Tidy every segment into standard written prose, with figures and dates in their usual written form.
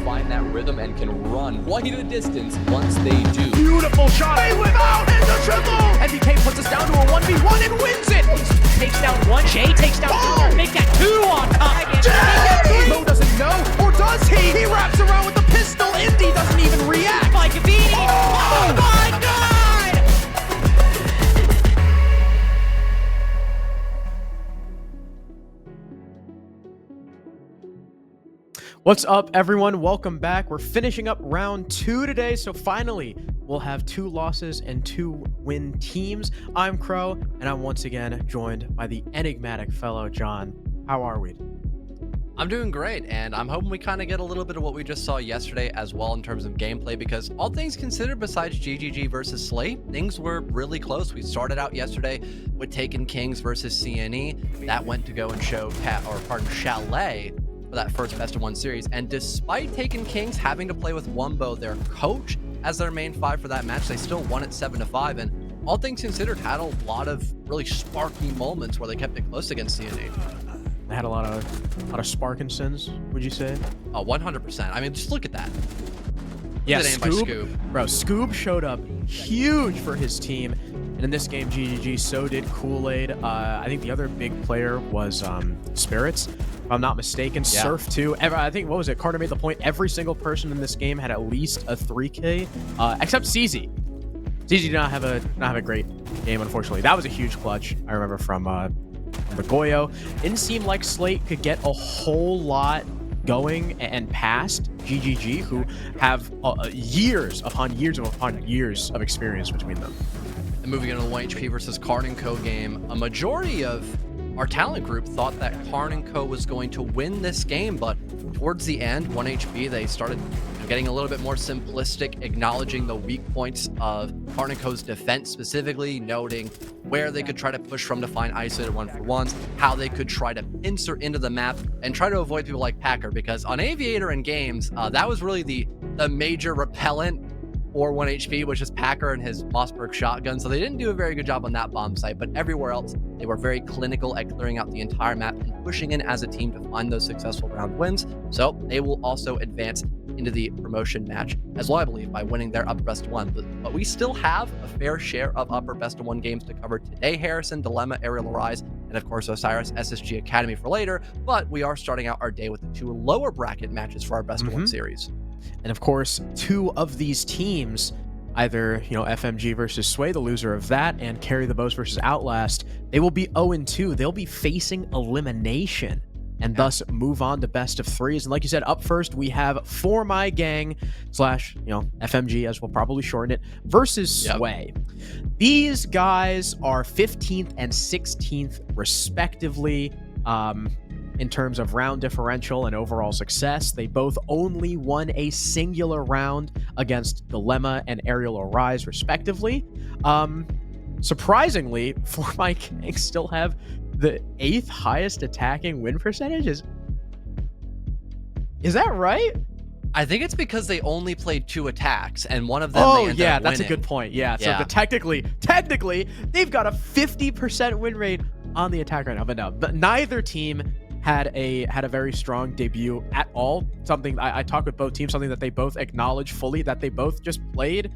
find that rhythm and can run quite a distance once they do. Beautiful shot. They without and the triple. MBK puts us down to a 1v1 and wins it. Takes down one. Jay takes down two. Make that two on top. Jay! Mo doesn't know, or does he? He wraps around with the pistol. Indy doesn't even react. By Kafe. Oh my God! What's up, everyone? Welcome back. We're finishing up round 2 today, so finally we'll have 2 losses and 2 win teams. I'm Crow, and I'm once again joined by the enigmatic fellow John. How are we? I'm doing great, and I'm hoping we kind of get a little bit of what we just saw yesterday as well in terms of gameplay, because all things considered, besides GGG versus Slate, things were really close. We started out yesterday with Taken Kings versus CNE. That went to go and show Chalet for that first best of 1 series, and despite Taken Kings having to play with Wumbo, their coach, as their main 5 for that match, they still won it 7-5, and all things considered had a lot of really sparky moments where they kept it close against CNE. They had a lot of Sparkinsons, would you say? 100%. I mean, just look at that. Yeah, Scoob. Bro, Scoob showed up huge for his team, and in this game, GGG, so did Kool-Aid. I think the other big player was Spirits, if I'm not mistaken. Yeah. Surf too. I think, what was it? Carter made the point. Every single person in this game had at least a 3K, except CZ. CZ did not have a great game, unfortunately. That was a huge clutch. I remember from the Goyo. Didn't seem like Slate could get a whole lot going and past GGG, who have years upon years of experience between them. And moving into the 1HP versus Karn & Co game, a majority of our talent group thought that Karn & Co was going to win this game, but towards the end, 1HP, they started getting a little bit more simplistic, acknowledging the weak points of Karn & Co.'s defense, specifically noting where they could try to push from to find isolated 1-for-1s, how they could try to pincer into the map and try to avoid people like Packer, because on Aviator and games, that was really the major repellent for 1HP, which is Packer and his Mossberg shotgun. So they didn't do a very good job on that bomb site, but everywhere else, they were very clinical at clearing out the entire map and pushing in as a team to find those successful round wins. So they will also advance into the promotion match as well, I believe, by winning their upper best of 1. But we still have a fair share of upper best of 1 games to cover today. Harrison, Dilemma, Aerial Arise, and of course Osiris SSG Academy for later. But we are starting out our day with the 2 lower bracket matches for our best of 1 series. And of course, 2 of these teams, either, FMG versus Sway, the loser of that, and Carry the Boast versus Outlast, they will be 0-2. They'll be facing elimination and thus move on to best of 3s. And like you said, up first, we have For My Gang / FMG, as we'll probably shorten it, versus Sway. These guys are 15th and 16th respectively. In terms of round differential and overall success, they both only won a singular round against Dilemma and Aerial Arise, respectively. Surprisingly, For My Gang still have the 8th highest attacking win percentages. Is that right? I think it's because they only played 2 attacks, and one of them they ended up that's winning. A good point. So technically, they've got a 50% win rate on the attack right now. But neither team had a very strong debut at all. Something I talked with both teams, something that they both acknowledge fully, that they both just played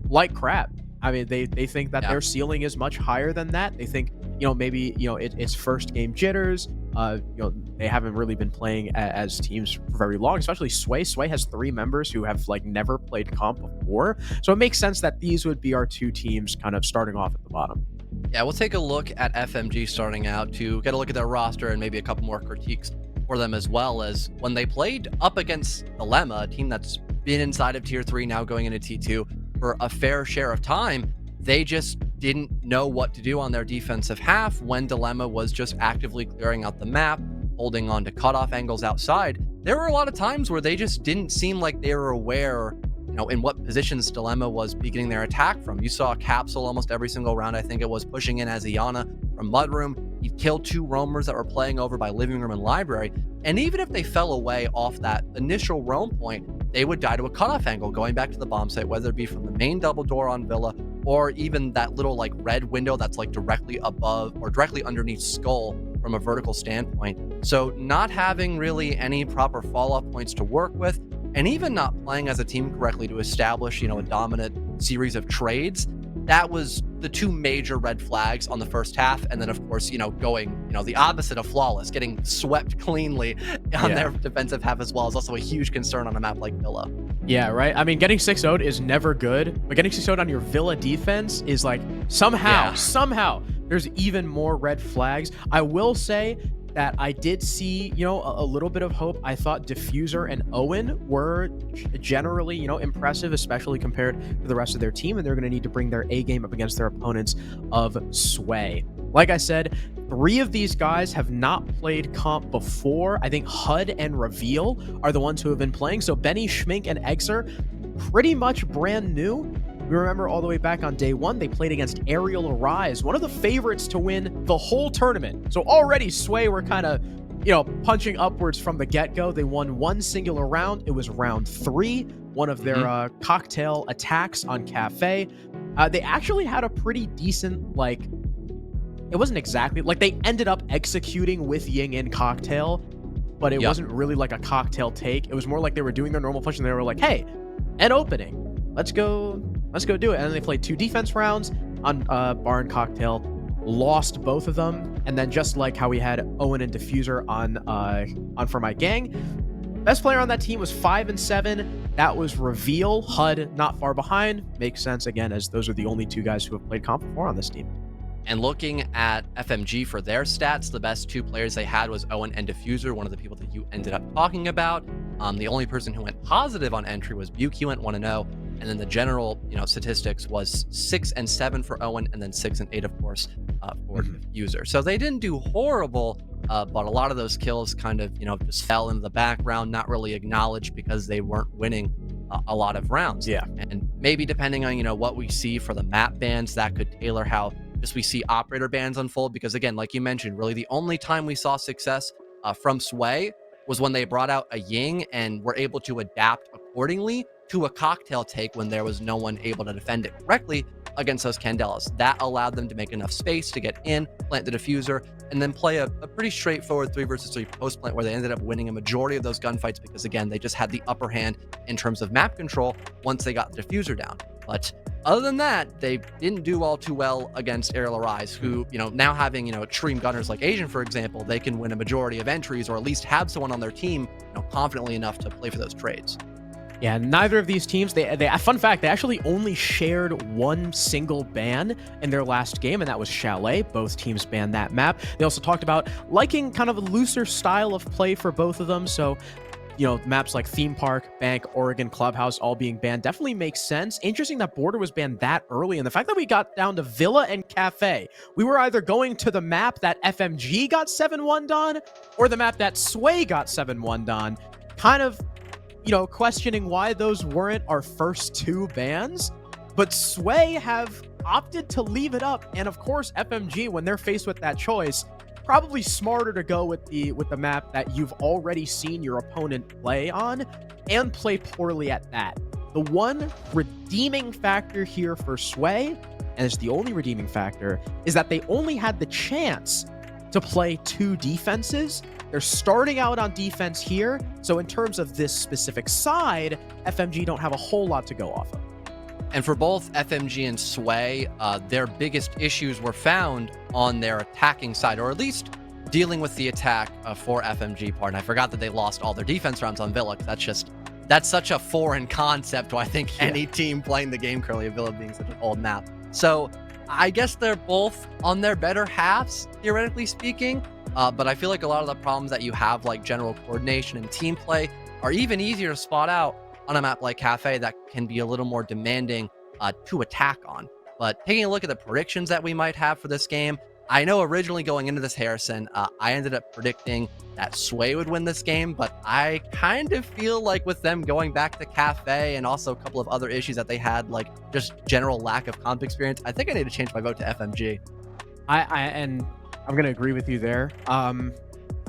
like crap. I mean, they think that their ceiling is much higher than that. They think, maybe, it's first game jitters. They haven't really been playing as teams for very long, especially Sway. Sway has 3 members who have never played comp before. So it makes sense that these would be our 2 teams kind of starting off at the bottom. Yeah, we'll take a look at FMG starting out to get a look at their roster and maybe a couple more critiques for them, as well as when they played up against Dilemma, a team that's been inside of tier 3, now going into T2 for a fair share of time. They just didn't know what to do on their defensive half when Dilemma was just actively clearing out the map, holding on to cutoff angles outside. There were a lot of times where they just didn't seem like they were aware, in what positions Dilemma was beginning their attack from. You saw Capsule almost every single round, I think it was, pushing in as Iana from Mudroom. He killed 2 roamers that were playing over by Living Room and Library. And even if they fell away off that initial roam point, they would die to a cutoff angle going back to the bomb site, whether it be from the main double door on Villa or even that little red window that's directly above or directly underneath Skull from a vertical standpoint. So not having really any proper follow-up points to work with, and even not playing as a team correctly to establish, a dominant series of trades. That was the two major red flags on the first half. And then, of course, going, the opposite of flawless, getting swept cleanly on their defensive half as well is also a huge concern on a map like Villa. Yeah, right. I mean, getting 6-0'd is never good, but getting 6-0'd on your Villa defense is like somehow there's even more red flags. I will say that I did see, a little bit of hope. I thought Diffuser and Owen were generally, impressive, especially compared to the rest of their team, and they're going to need to bring their A game up against their opponents of Sway. Like I said, 3 of these guys have not played comp before. I think HUD and Reveal are the ones who have been playing. So Benny, Schmink, and Exer, pretty much brand new. We remember all the way back on day 1, they played against Aerial Arise, one of the favorites to win the whole tournament. So already Sway were kind of, punching upwards from the get-go. They won one singular round. It was round 3, one of their cocktail attacks on Kafe. They actually had a pretty decent, it wasn't exactly, they ended up executing with Ying in cocktail, but it wasn't really like a cocktail take. It was more like they were doing their normal function. They were like, hey, an opening. Let's go do it. And then they played 2 defense rounds on Bar and Cocktail, lost both of them. And then just like how we had Owen and Diffuser on For My Gang, best player on that team was 5-7. That was Reveal. HUD not far behind. Makes sense again, as those are the only 2 guys who have played comp before on this team. And looking at FMG for their stats, the best 2 players they had was Owen and Diffuser, one of the people that you ended up talking about. The only person who went positive on entry was Buke. He went 1-0. And then the general, statistics was 6-7 for Owen, and then 6-8, of course, for Diffuser. So they didn't do horrible, but a lot of those kills kind of, just fell into the background, not really acknowledged because they weren't winning a lot of rounds. Yeah. And maybe depending on, what we see for the map bans, that could tailor how just we see operator bans unfold. Because again, like you mentioned, really the only time we saw success from Sway was when they brought out a Ying and were able to adapt accordingly to a cocktail take when there was no one able to defend it correctly against those Candelas. That allowed them to make enough space to get in, plant the Diffuser, and then play a pretty straightforward 3 versus 3 post plant where they ended up winning a majority of those gunfights because, again, they just had the upper hand in terms of map control once they got the Diffuser down. But other than that, they didn't do all too well against Aerial Arise, who, now having, extreme gunners like Asian, for example, they can win a majority of entries or at least have someone on their team, confidently enough to play for those trades. Yeah, neither of these teams, they fun fact, they actually only shared 1 single ban in their last game, and that was Chalet. Both teams banned that map. They also talked about liking kind of a looser style of play for both of them, so maps like Theme Park, Bank, Oregon, Clubhouse all being banned definitely makes sense. Interesting that Border was banned that early, and the fact that we got down to Villa and Kafe. We were either going to the map that FMG got 7-1'd on, or the map that Sway got 7-1'd on. Kind of, questioning why those weren't our first 2 bans. But Sway have opted to leave it up, and of course FMG, when they're faced with that choice, probably smarter to go with the map that you've already seen your opponent play on, and play poorly at that. The one redeeming factor here for Sway, and it's the only redeeming factor, is that they only had the chance to play 2 defenses. They're starting out on defense here, so in terms of this specific side, FMG don't have a whole lot to go off of. And for both FMG and Sway, their biggest issues were found on their attacking side, or at least dealing with the attack for FMG part. And I forgot that they lost all their defense rounds on Villa. That's such a foreign concept to, I think, any team playing the game currently, Villa being such an old map. So I guess they're both on their better halves, theoretically speaking. But I feel like a lot of the problems that you have, like general coordination and team play, are even easier to spot out on a map like Kafe that can be a little more demanding to attack on. But taking a look at the predictions that we might have for this game, I know originally going into this, Harrison, I ended up predicting that Sway would win this game, but I kind of feel like with them going back to Kafe and also a couple of other issues that they had, like just general lack of comp experience, I think I need to change my vote to FMG. And I'm going to agree with you there. I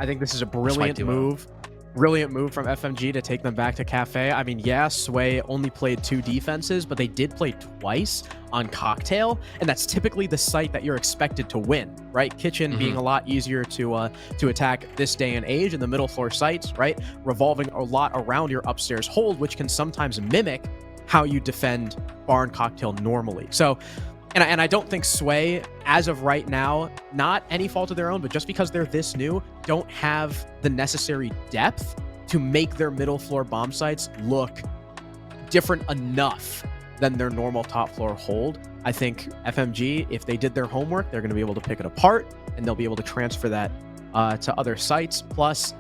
think this is a brilliant move. brilliant move from FMG to take them back to Kafe. I mean, yeah, Sway only played 2 defenses, but they did play twice on Cocktail, and that's typically the site that you're expected to win, right? Kitchen being a lot easier to attack this day and age, and the middle floor sites, right, revolving a lot around your upstairs hold, which can sometimes mimic how you defend Barn Cocktail normally. So, and I don't think Sway, as of right now, not any fault of their own, but just because they're this new, don't have the necessary depth to make their middle floor bomb sites look different enough than their normal top floor hold. I think FMG, if they did their homework, they're going to be able to pick it apart, and they'll be able to transfer that to other sites. Plus,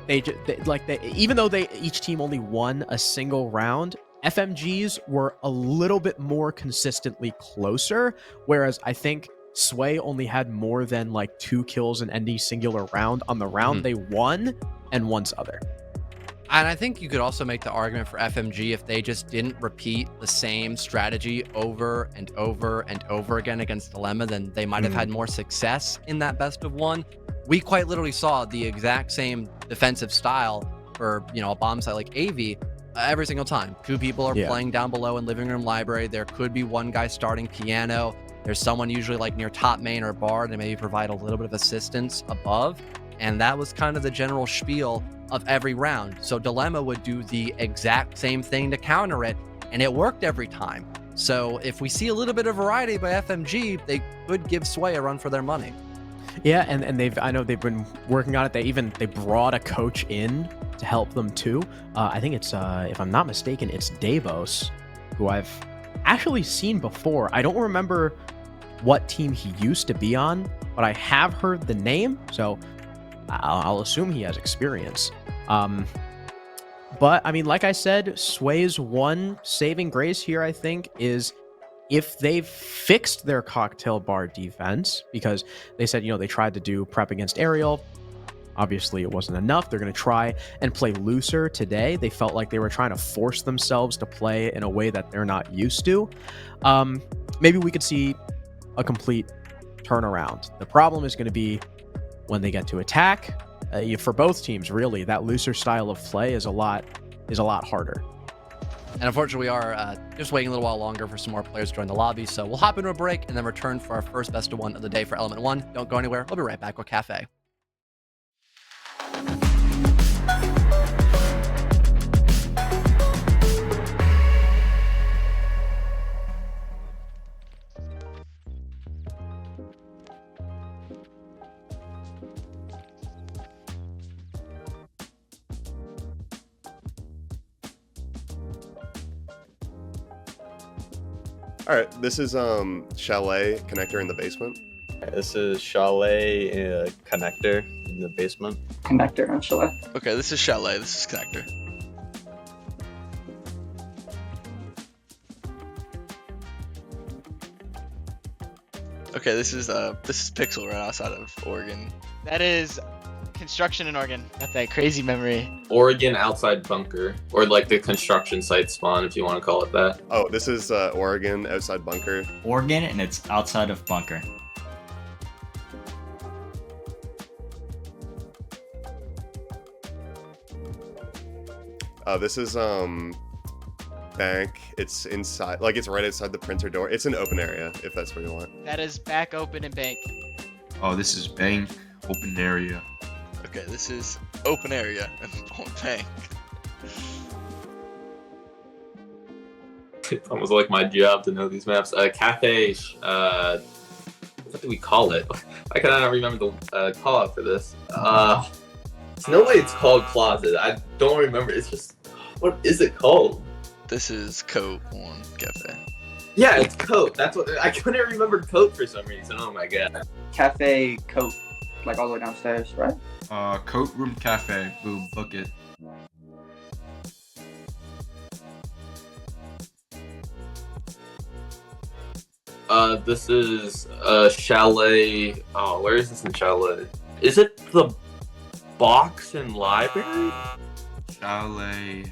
even though each team only won a single round, FMGs were a little bit more consistently closer, whereas I think Sway only had more than like 2 kills in any singular round on the round they won and once other. And I think you could also make the argument for FMG if they just didn't repeat the same strategy over and over and over again against Dilemma, then they might have had more success in that best of 1. We quite literally saw the exact same defensive style for, a bomb site like AV every single time. 2 people are playing down below in living room library. There could be 1 guy starting piano. There's someone usually like near top main or bar to maybe provide a little bit of assistance above. And that was kind of the general spiel of every round. So Dilemma would do the exact same thing to counter it, and it worked every time. So if we see a little bit of variety by FMG, they could give Sway a run for their money. Yeah, and I know they've been working on it. They brought a coach in to help them too. I think it's if I'm not mistaken, it's Davos, who I've actually seen before. I don't remember what team he used to be on, but I have heard the name, so I'll assume he has experience. But I mean, like I said, Sway's one saving grace here, I think, is if they've fixed their cocktail bar defense, because they said, they tried to do prep against Aerial. Obviously, it wasn't enough. They're going to try and play looser today. They felt like they were trying to force themselves to play in a way that they're not used to. Maybe we could see a complete turnaround. The problem is going to be when they get to attack. For both teams, really, that looser style of play is a lot harder. And unfortunately, we are just waiting a little while longer for some more players to join the lobby. So we'll hop into a break and then return for our first best of 1 of the day for Element 1. Don't go anywhere. We'll be right back with Kafe. All right, this is Chalet connector in the basement. This is Chalet connector in the basement. Connector on Chalet. Okay, this is Chalet. This is Connector. Okay, this is Pixel right outside of Oregon. That is construction in Oregon. Got that crazy memory. Oregon outside bunker, or like the construction site spawn, if you want to call it that. Oh, this is Oregon outside bunker. Oregon, and it's outside of bunker. This is bank. It's inside, like it's right outside the printer door. It's an open area, if that's what you want. That is back open and bank. Oh, this is bank, open area. Okay, this is open area and bank. It's almost like my job to know these maps. Cafe, what do we call it? I cannot remember the call out for this. There's no way it's called closet. I don't remember. It's just, what is it called? This is Coat on Cafe. Yeah, it's coat. That's what I couldn't remember. Coat for some reason. Oh my god. Cafe coat, like all the way downstairs, right? Coat room cafe. We'll book it. This is Chalet. Oh, where is this in Chalet? Is it the box and library? Chalet.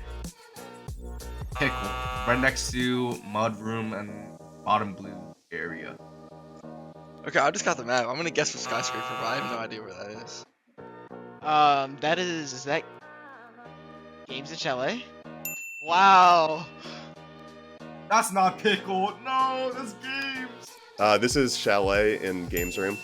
Pickle. Right next to mud room and bottom blue area. Okay, I just got the map. I'm gonna guess with skyscraper, but I have no idea where that is. That is that Games in Chalet? Wow. That's not Pickle. No, that's Games. This is Chalet in Games Room.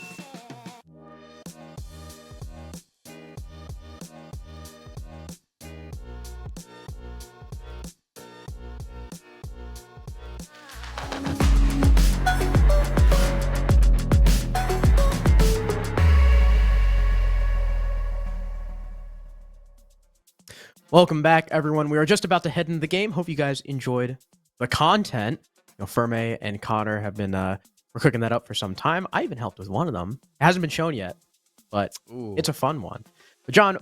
Welcome back, everyone. We are just about to head into the game. Hope you guys enjoyed the content. Ferme and Connor have been we're cooking that up for some time. I even helped with one of them. It hasn't been shown yet, but it's a fun one. But John,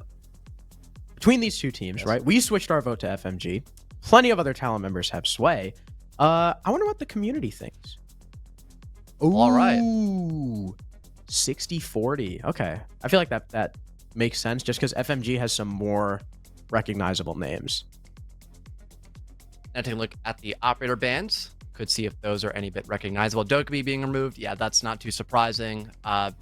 between these two teams, right? We switched our vote to FMG. Plenty of other talent members have sway. I wonder what the community thinks. Ooh, All right. 60-40. Okay. I feel like that makes sense just because FMG has some more recognizable names. Now taking a look at the operator bans. Could see if those are any bit recognizable. Dokkaebi being removed, yeah, that's not too surprising.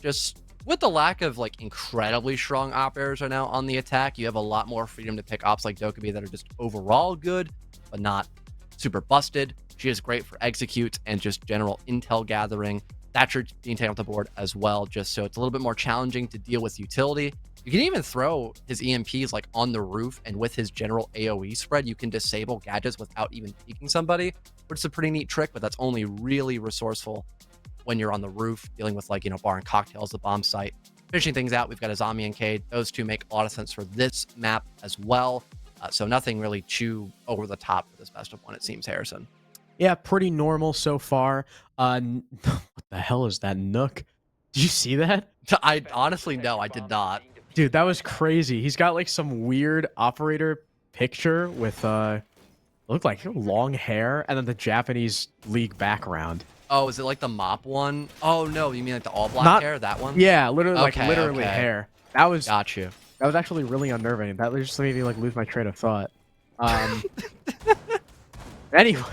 Just with the lack of like incredibly strong operators right now on the attack, you have a lot more freedom to pick ops like Dokkaebi that are just overall good, but not super busted. She is great for execute and just general intel gathering. Thatcher being taken off the board as well, just so it's a little bit more challenging to deal with utility. You can even throw his EMPs like on the roof, and with his general AoE spread, you can disable gadgets without even peeking somebody, which is a pretty neat trick, but that's only really resourceful when you're on the roof dealing with like, bar and cocktails, the bomb site. Finishing things out, we've got a zombie and Cade. Those two make a lot of sense for this map as well. So nothing really too over the top for this best of one, it seems, Harrison. Yeah, pretty normal so far. What the hell is that Nook? Did you see that? I honestly, no, I did not. Dude, that was crazy. He's got like some weird operator picture with looked like long hair and then the Japanese league background. Oh, is it like the mop one? Oh no, you mean like the all black hair? That one? Yeah, literally literally hair. That was got you. That was actually really unnerving. That just made me like lose my train of thought.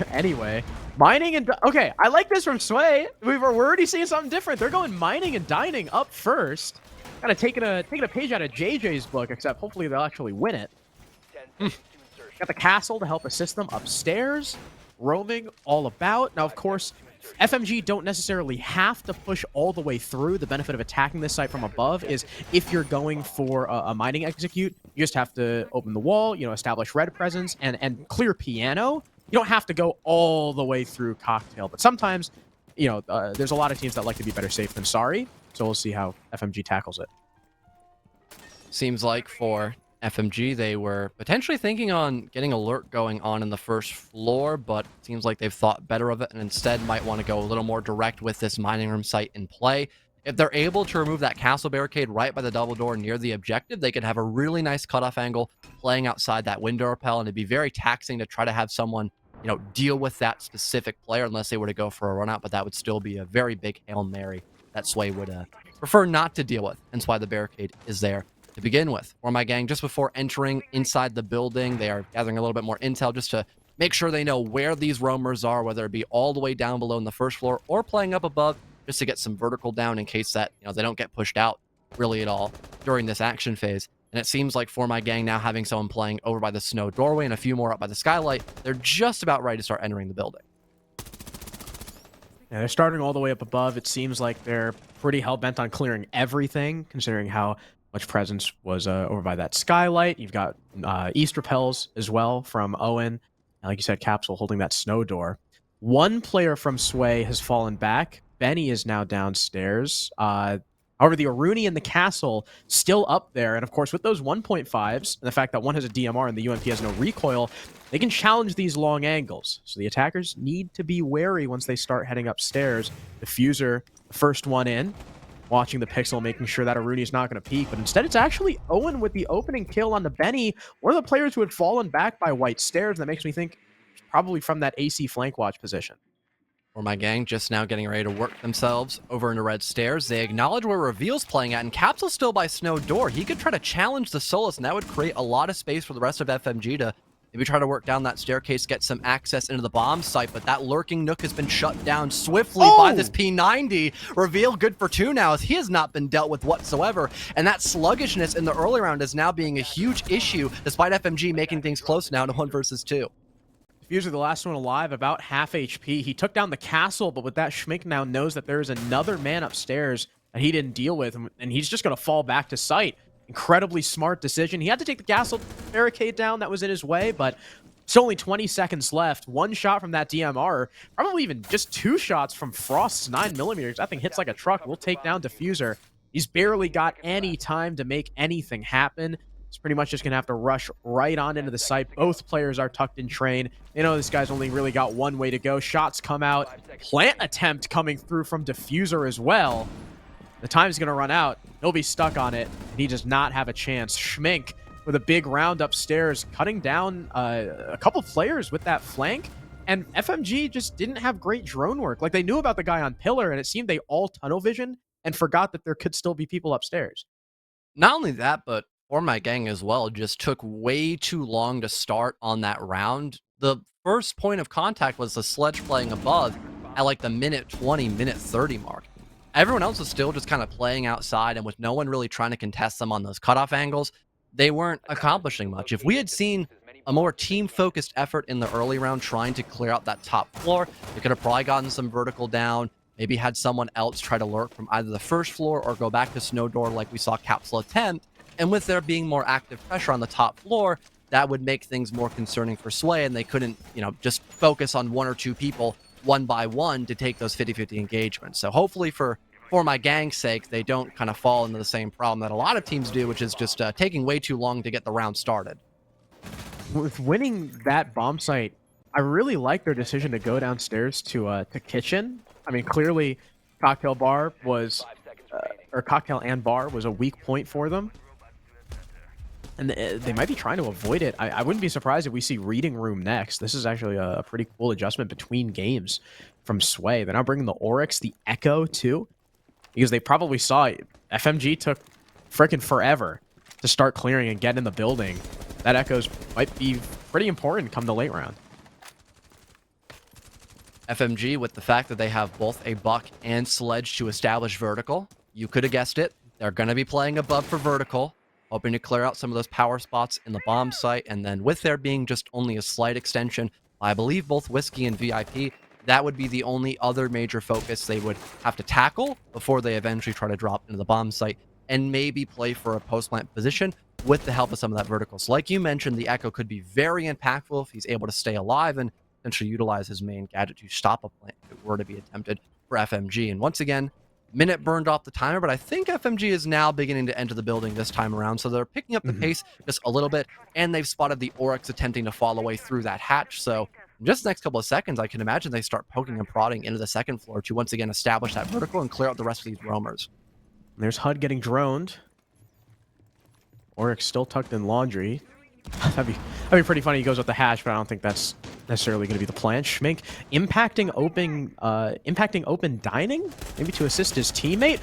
Anyway, mining and okay, I like this from Sway. We're already seeing something different. They're going mining and dining up first. Kind of taking a page out of JJ's book, except hopefully they'll actually win it. Got the castle to help assist them upstairs, roaming all about. Now, of course, FMG don't necessarily have to push all the way through. The benefit of attacking this site from above is if you're going for a mining execute, you just have to open the wall, establish red presence, and clear piano. You don't have to go all the way through cocktail, but sometimes, there's a lot of teams that like to be better safe than sorry. So we'll see how FMG tackles it. Seems like for FMG, they were potentially thinking on getting alert going on in the first floor, but it seems like they've thought better of it and instead might want to go a little more direct with this mining room site in play. If they're able to remove that castle barricade right by the double door near the objective, they could have a really nice cutoff angle playing outside that window repel, and it'd be very taxing to try to have someone deal with that specific player unless they were to go for a run out, but that would still be a very big Hail Mary that Sway would prefer not to deal with, hence why the barricade is there to begin with. For my gang, just before entering inside the building, they are gathering a little bit more intel just to make sure they know where these roamers are, whether it be all the way down below in the first floor or playing up above, just to get some vertical down in case that they don't get pushed out really at all during this action phase. And it seems like for my gang now having someone playing over by the snow doorway and a few more up by the skylight, they're just about ready to start entering the building. Yeah, they're starting all the way up above. It seems like they're pretty hell-bent on clearing everything, considering how much presence was over by that skylight. You've got East repels as well from Owen. And like you said, Capsule holding that snow door. One player from Sway has fallen back. Benny is now downstairs. However, the Aruni and the Castle still up there. And of course, with those 1.5s and the fact that one has a DMR and the UMP has no recoil, they can challenge these long angles. So the attackers need to be wary once they start heading upstairs. Diffuser, the first one in, watching the pixel, making sure that Aruni is not going to peek. But instead, it's actually Owen with the opening kill on the Benny, one of the players who had fallen back by white stairs. That makes me think probably from that AC flank watch position. For my gang, just now getting ready to work themselves over into red stairs. They acknowledge where Reveal's playing at, and Capsule's still by snow door. He could try to challenge the Solus, and that would create a lot of space for the rest of FMG to Maybe try to work down that staircase, get some access into the bomb site, but that lurking nook has been shut down swiftly by this P90. Reveal good for 2 now, as he has not been dealt with whatsoever, and that sluggishness in the early round is now being a huge issue, despite FMG making things close now to 1 versus 2. Diffuser, the last one alive, about half HP. He took down the castle, but with that, Schmink now knows that there is another man upstairs that he didn't deal with, and he's just going to fall back to site. Incredibly smart decision. He had to take the castle barricade down that was in his way, but it's only 20 seconds left. 1 shot from that DMR, probably even just 2 shots from Frost's 9mm. That thing hits like a truck. We'll take down Diffuser. He's barely got any time to make anything happen. He's pretty much just going to have to rush right on into the site. Both players are tucked in train. You know, this guy's only really got one way to go. Shots come out. Plant attempt coming through from Diffuser as well. The time's going to run out. He'll be stuck on it, and he does not have a chance. Schmink with a big round upstairs, cutting down a couple players with that flank. And FMG just didn't have great drone work. Like, they knew about the guy on Pillar, and it seemed they all tunnel vision and forgot that there could still be people upstairs. Not only that, but For My Gang as well just took way too long to start on that round. The first point of contact was the sledge playing above at like the minute 20, minute 30 mark. Everyone else was still just kind of playing outside, and with no one really trying to contest them on those cutoff angles, they weren't accomplishing much. If we had seen a more team-focused effort in the early round trying to clear out that top floor, they could have probably gotten some vertical down, maybe had someone else try to lurk from either the first floor or go back to Snow Door like we saw Capsule attempt. And with there being more active pressure on the top floor, that would make things more concerning for Sway, and they couldn't, just focus on 1 or 2 people one by one to take those 50-50 engagements. So hopefully for My Gang's sake, they don't kind of fall into the same problem that a lot of teams do, which is just taking way too long to get the round started. With winning that bomb site, I really like their decision to go downstairs to kitchen. I mean, clearly Cocktail Bar was, or Cocktail and Bar was a weak point for them. And they might be trying to avoid it. I wouldn't be surprised if we see Reading Room next. This is actually a pretty cool adjustment between games from Sway. They're now bringing the Oryx, the Echo, too, because they probably saw FMG took freaking forever to start clearing and get in the building. That Echoes might be pretty important come the late round. FMG, with the fact that they have both a Buck and Sledge to establish vertical, you could have guessed it. They're going to be playing above for vertical, hoping to clear out some of those power spots in the bomb site, and then with there being just only a slight extension, I believe both Whiskey and VIP, that would be the only other major focus they would have to tackle before they eventually try to drop into the bomb site and maybe play for a post-plant position with the help of some of that vertical. So like you mentioned, the Echo could be very impactful if he's able to stay alive and essentially utilize his main gadget to stop a plant if it were to be attempted for FMG. And once again, minute burned off the timer, but I think FMG is now beginning to enter the building this time around, so they're picking up the pace just a little bit, and they've spotted the Oryx attempting to fall away through that hatch. So in just the next couple of seconds, I can imagine they start poking and prodding into the second floor to once again establish that vertical and clear out the rest of these roamers. There's HUD getting droned. Oryx still tucked in laundry. That'd be pretty funny. He goes up the hatch, but I don't think that's necessarily going to be the plan. Schmink impacting open dining, maybe to assist his teammate.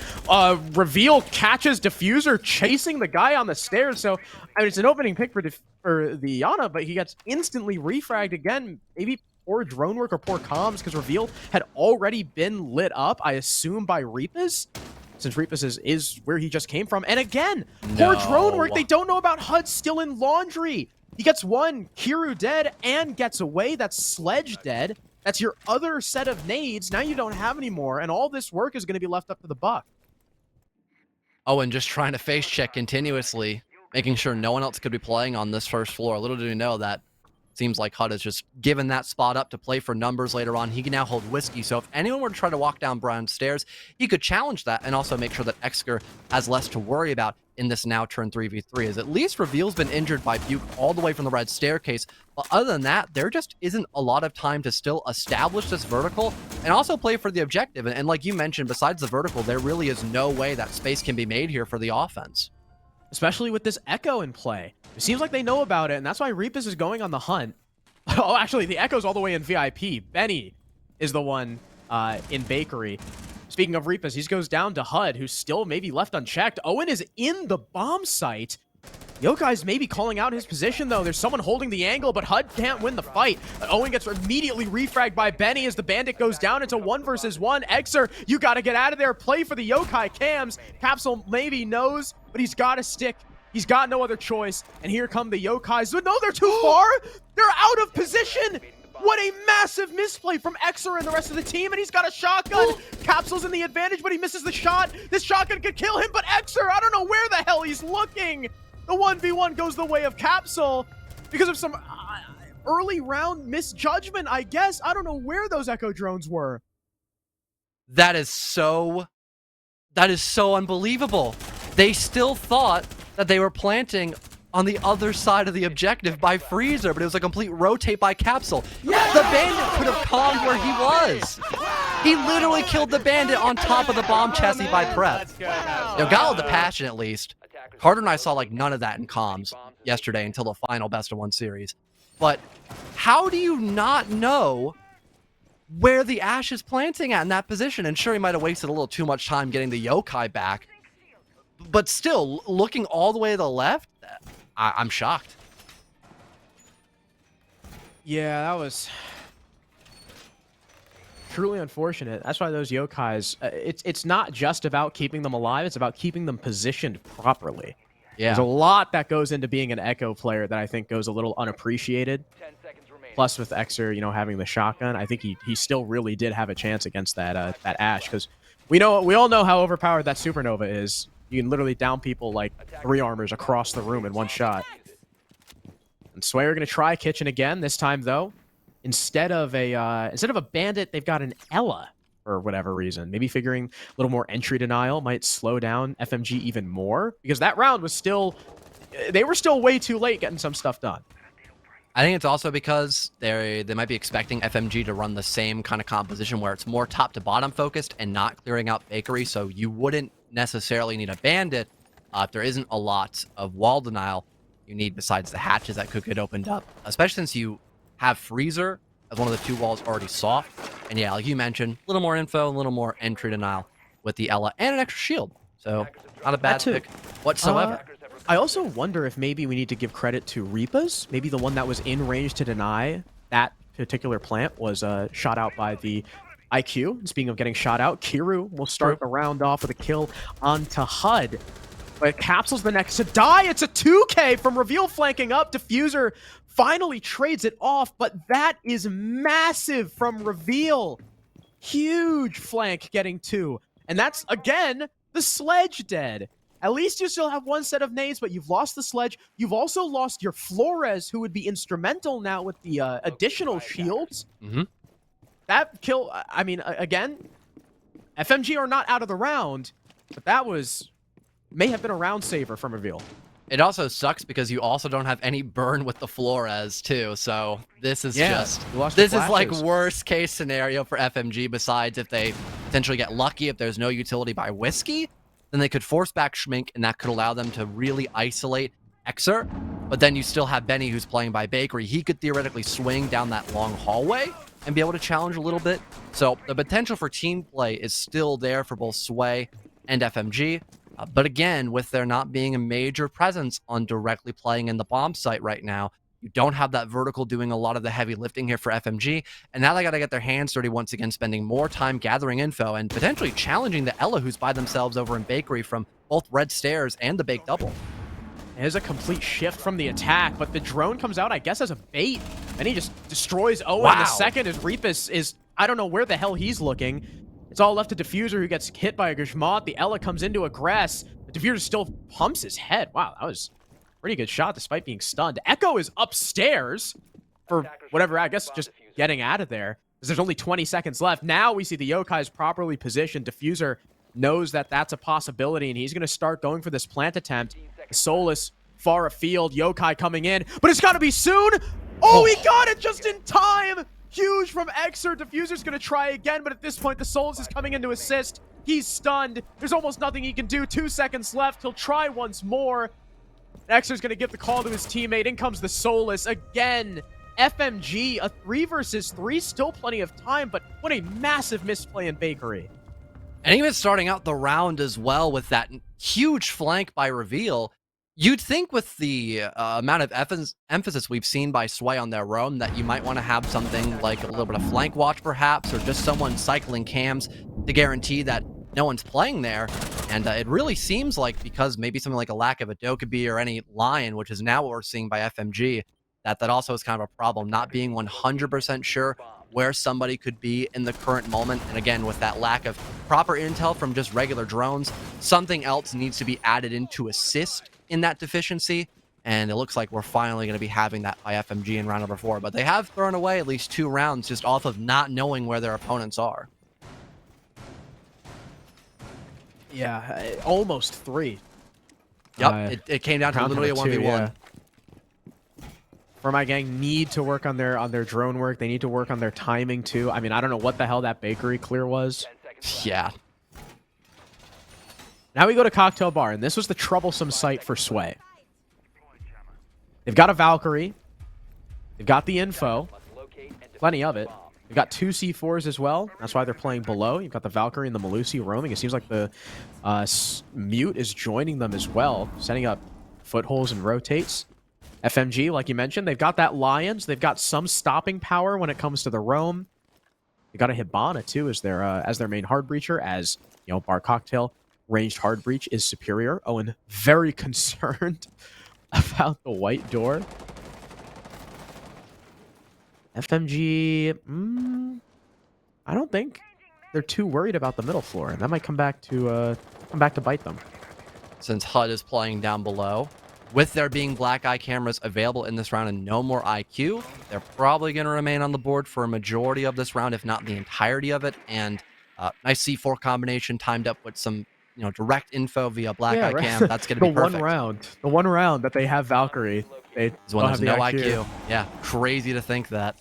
Reveal catches Diffuser chasing the guy on the stairs. So I mean, it's an opening pick for the Yana, but he gets instantly refragged again. Maybe poor drone work or poor comms, because Reveal had already been lit up, I assume, by Reapus, since Reapus is where he just came from. And again, poor drone work. They don't know about HUD still in laundry. He gets one, Kiru dead, and gets away. That's Sledge dead. That's your other set of nades. Now you don't have any more, and all this work is going to be left up to the Buck. Oh, and just trying to face check continuously, making sure no one else could be playing on this first floor. Little do we know that seems like HUD has just given that spot up to play for numbers later on. He can now hold Whiskey, so if anyone were to try to walk down Brown's stairs, he could challenge that and also make sure that Exker has less to worry about in this now turn 3v3, as at least Reveal's been injured by Buke all the way from the red staircase. But other than that, there just isn't a lot of time to still establish this vertical and also play for the objective. And like you mentioned, besides the vertical, there really is no way that space can be made here for the offense. Especially with this Echo in play. It seems like they know about it, and that's why Reapus is going on the hunt. Oh, actually, the Echo's all the way in VIP. Benny is the one in Bakery. Speaking of Reapus, he goes down to HUD, who's still maybe left unchecked. Owen is in the bomb site. Yokai's maybe calling out his position, though. There's someone holding the angle, but HUD can't win the fight. Owen gets immediately refragged by Benny as the Bandit goes down into 1 versus 1. Exer, you got to get out of there. Play for the Yokai cams. Capsule maybe knows, but he's got to stick. He's got no other choice. And here come the Yokais. No, they're too far. They're out of position. What a massive misplay from Exer and the rest of the team, and he's got a shotgun. Capsule's in the advantage, but he misses the shot. This shotgun could kill him, but Exer, I don't know where the hell he's looking. The 1v1 goes the way of Capsule because of some early round misjudgment, I guess. I don't know where those Echo drones were. That is so unbelievable. They still thought that they were planting on the other side of the objective by Freezer, but it was a complete rotate by Capsule. The Bandit could have calmed where he was. He literally killed the Bandit on top of the bomb chassis by Prep. Got all the passion at least. Carter and I saw like none of that in comms yesterday until the final best of 1 series. But how do you not know where the Ash is planting at in that position? And sure, he might have wasted a little too much time getting the Yokai back. But still, looking all the way to the left, I'm shocked. Yeah, that was truly unfortunate. That's why those Yokais, it's not just about keeping them alive, it's about keeping them positioned properly. Yeah. There's a lot that goes into being an Echo player that I think goes a little unappreciated. Plus with Exer, you know, having the shotgun, I think he still really did have a chance against that that Ash, because we all know how overpowered that Supernova is. You can literally down people like 3 armors across the room in 1 shot. And Sway are going to try Kitchen again. This time, though, instead of a Bandit, they've got an Ella for whatever reason. Maybe figuring a little more entry denial might slow down FMG even more, because that round was they were still way too late getting some stuff done. I think it's also because they might be expecting FMG to run the same kind of composition where it's more top to bottom focused and not clearing out Bakery, so you wouldn't necessarily need a Bandit. If there isn't a lot of wall denial you need besides the hatches that could get opened up, especially since you have Freezer as one of the 2 walls already soft. And yeah, like you mentioned, a little more info, a little more entry denial with the Ella and an extra shield. So not a bad pick whatsoever. I also wonder if maybe we need to give credit to Reapa's. Maybe the one that was in range to deny that particular plant was shot out by the IQ. And speaking of getting shot out, Kiru will start the round off with a kill onto HUD. But Capsule's the next to die. It's a 2K from Reveal flanking up. Diffuser finally trades it off, but that is massive from Reveal. Huge flank getting 2. And that's, again, the Sledge dead. At least you still have 1 set of nades, but you've lost the Sledge. You've also lost your Flores, who would be instrumental now with the additional shields. That kill, I mean, again, FMG are not out of the round, but that may have been a round saver from Reveal. It also sucks because you also don't have any burn with the Flores too, so this is this is like worst case scenario for FMG, besides if they potentially get lucky, if there's no utility by Whiskey, then they could force back Schmink, and that could allow them to really isolate Exer. But then you still have Benny, who's playing by Bakery. He could theoretically swing down that long hallway and be able to challenge a little bit. So the potential for team play is still there for both Sway and FMG. But again, with there not being a major presence on directly playing in the bomb site right now, you don't have that vertical doing a lot of the heavy lifting here for FMG. And now they got to get their hands dirty once again, spending more time gathering info and potentially challenging the Ella, who's by themselves over in Bakery, from both Red Stairs and the Bake Double. There's a complete shift from the attack, but the drone comes out, I guess, as a bait. And he just destroys Owen. Wow. The second is Reapus is, I don't know where the hell he's looking. It's all left to Diffuser, who gets hit by a Gishmat. The Ella comes into aggress. The Diffuser still pumps his head. Wow, that was a pretty good shot despite being stunned. Echo is upstairs for whatever, I guess, just getting out of there, because there's only 20 seconds left. Now we see the Yokai's properly positioned. Diffuser knows that that's a possibility, and he's going to start going for this plant attempt. Solus far afield. Yokai coming in, but it's got to be soon. Oh, he got it just in time. Huge from Exer. Diffuser's going to try again, but at this point, the Solus is coming in to assist. He's stunned. There's almost nothing he can do. 2 seconds left. He'll try once more. Exer's going to give the call to his teammate. In comes the Solus again. FMG, a 3 versus 3. Still plenty of time, but what a massive misplay in Bakery. And even starting out the round as well with that huge flank by Reveal, You'd think with the amount of emphasis we've seen by Sway on their roam that you might want to have something like a little bit of flank watch perhaps, or just someone cycling cams to guarantee that no one's playing there. And it really seems like, because maybe something like a lack of a Dokkaebi or any Lion, which is now what we're seeing by FMG, that also is kind of a problem, not being 100% sure where somebody could be in the current moment. And again, with that lack of proper intel from just regular drones, something else needs to be added in to assist in that deficiency, and it looks like we're finally going to be having that by FMG in round number 4. But they have thrown away at least 2 rounds just off of not knowing where their opponents are. Yeah, almost 3. Yep, it came down to literally a 1v1. Yeah. For my gang, need to work on their drone work. They need to work on their timing too. I mean, I don't know what the hell that bakery clear was. Yeah. Now we go to Cocktail Bar, and this was the troublesome site for Sway. They've got a Valkyrie. They've got the info. Plenty of it. They've got 2 C4s as well. That's why they're playing below. You've got the Valkyrie and the Melusi roaming. It seems like the Mute is joining them as well, setting up footholds and rotates. FMG, like you mentioned, they've got that Lions. They've got some stopping power when it comes to the roam. They got a Hibana too as their main hard breacher, as you know, Bar Cocktail ranged hard breach is superior. Owen very concerned about the white door. FMG, I don't think they're too worried about the middle floor, and that might come back to bite them. Since HUD is playing down below, with there being black eye cameras available in this round and no more IQ, they're probably going to remain on the board for a majority of this round, if not the entirety of it. And nice C4 combination timed up with some direct info via black eye cam. That's going to be perfect. The one round that they have Valkyrie, they don't have no IQ. Yeah, crazy to think that.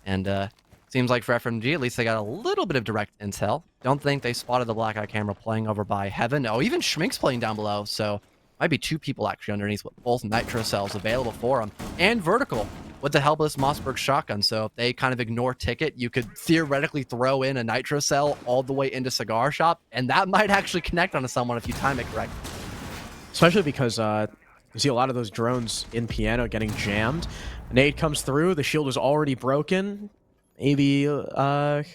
And seems like for FMG, at least they got a little bit of direct intel. Don't think they spotted the black eye camera playing over by Heaven. Oh, even Schmink's playing down below, so might be 2 people actually underneath with both nitro cells available for them. And vertical with the helpless Mossberg shotgun. So if they kind of ignore ticket, you could theoretically throw in a nitro cell all the way into Cigar Shop, and that might actually connect onto someone if you time it correct. Especially because you see a lot of those drones in Piano getting jammed. A nade comes through, the shield is already broken. Maybe a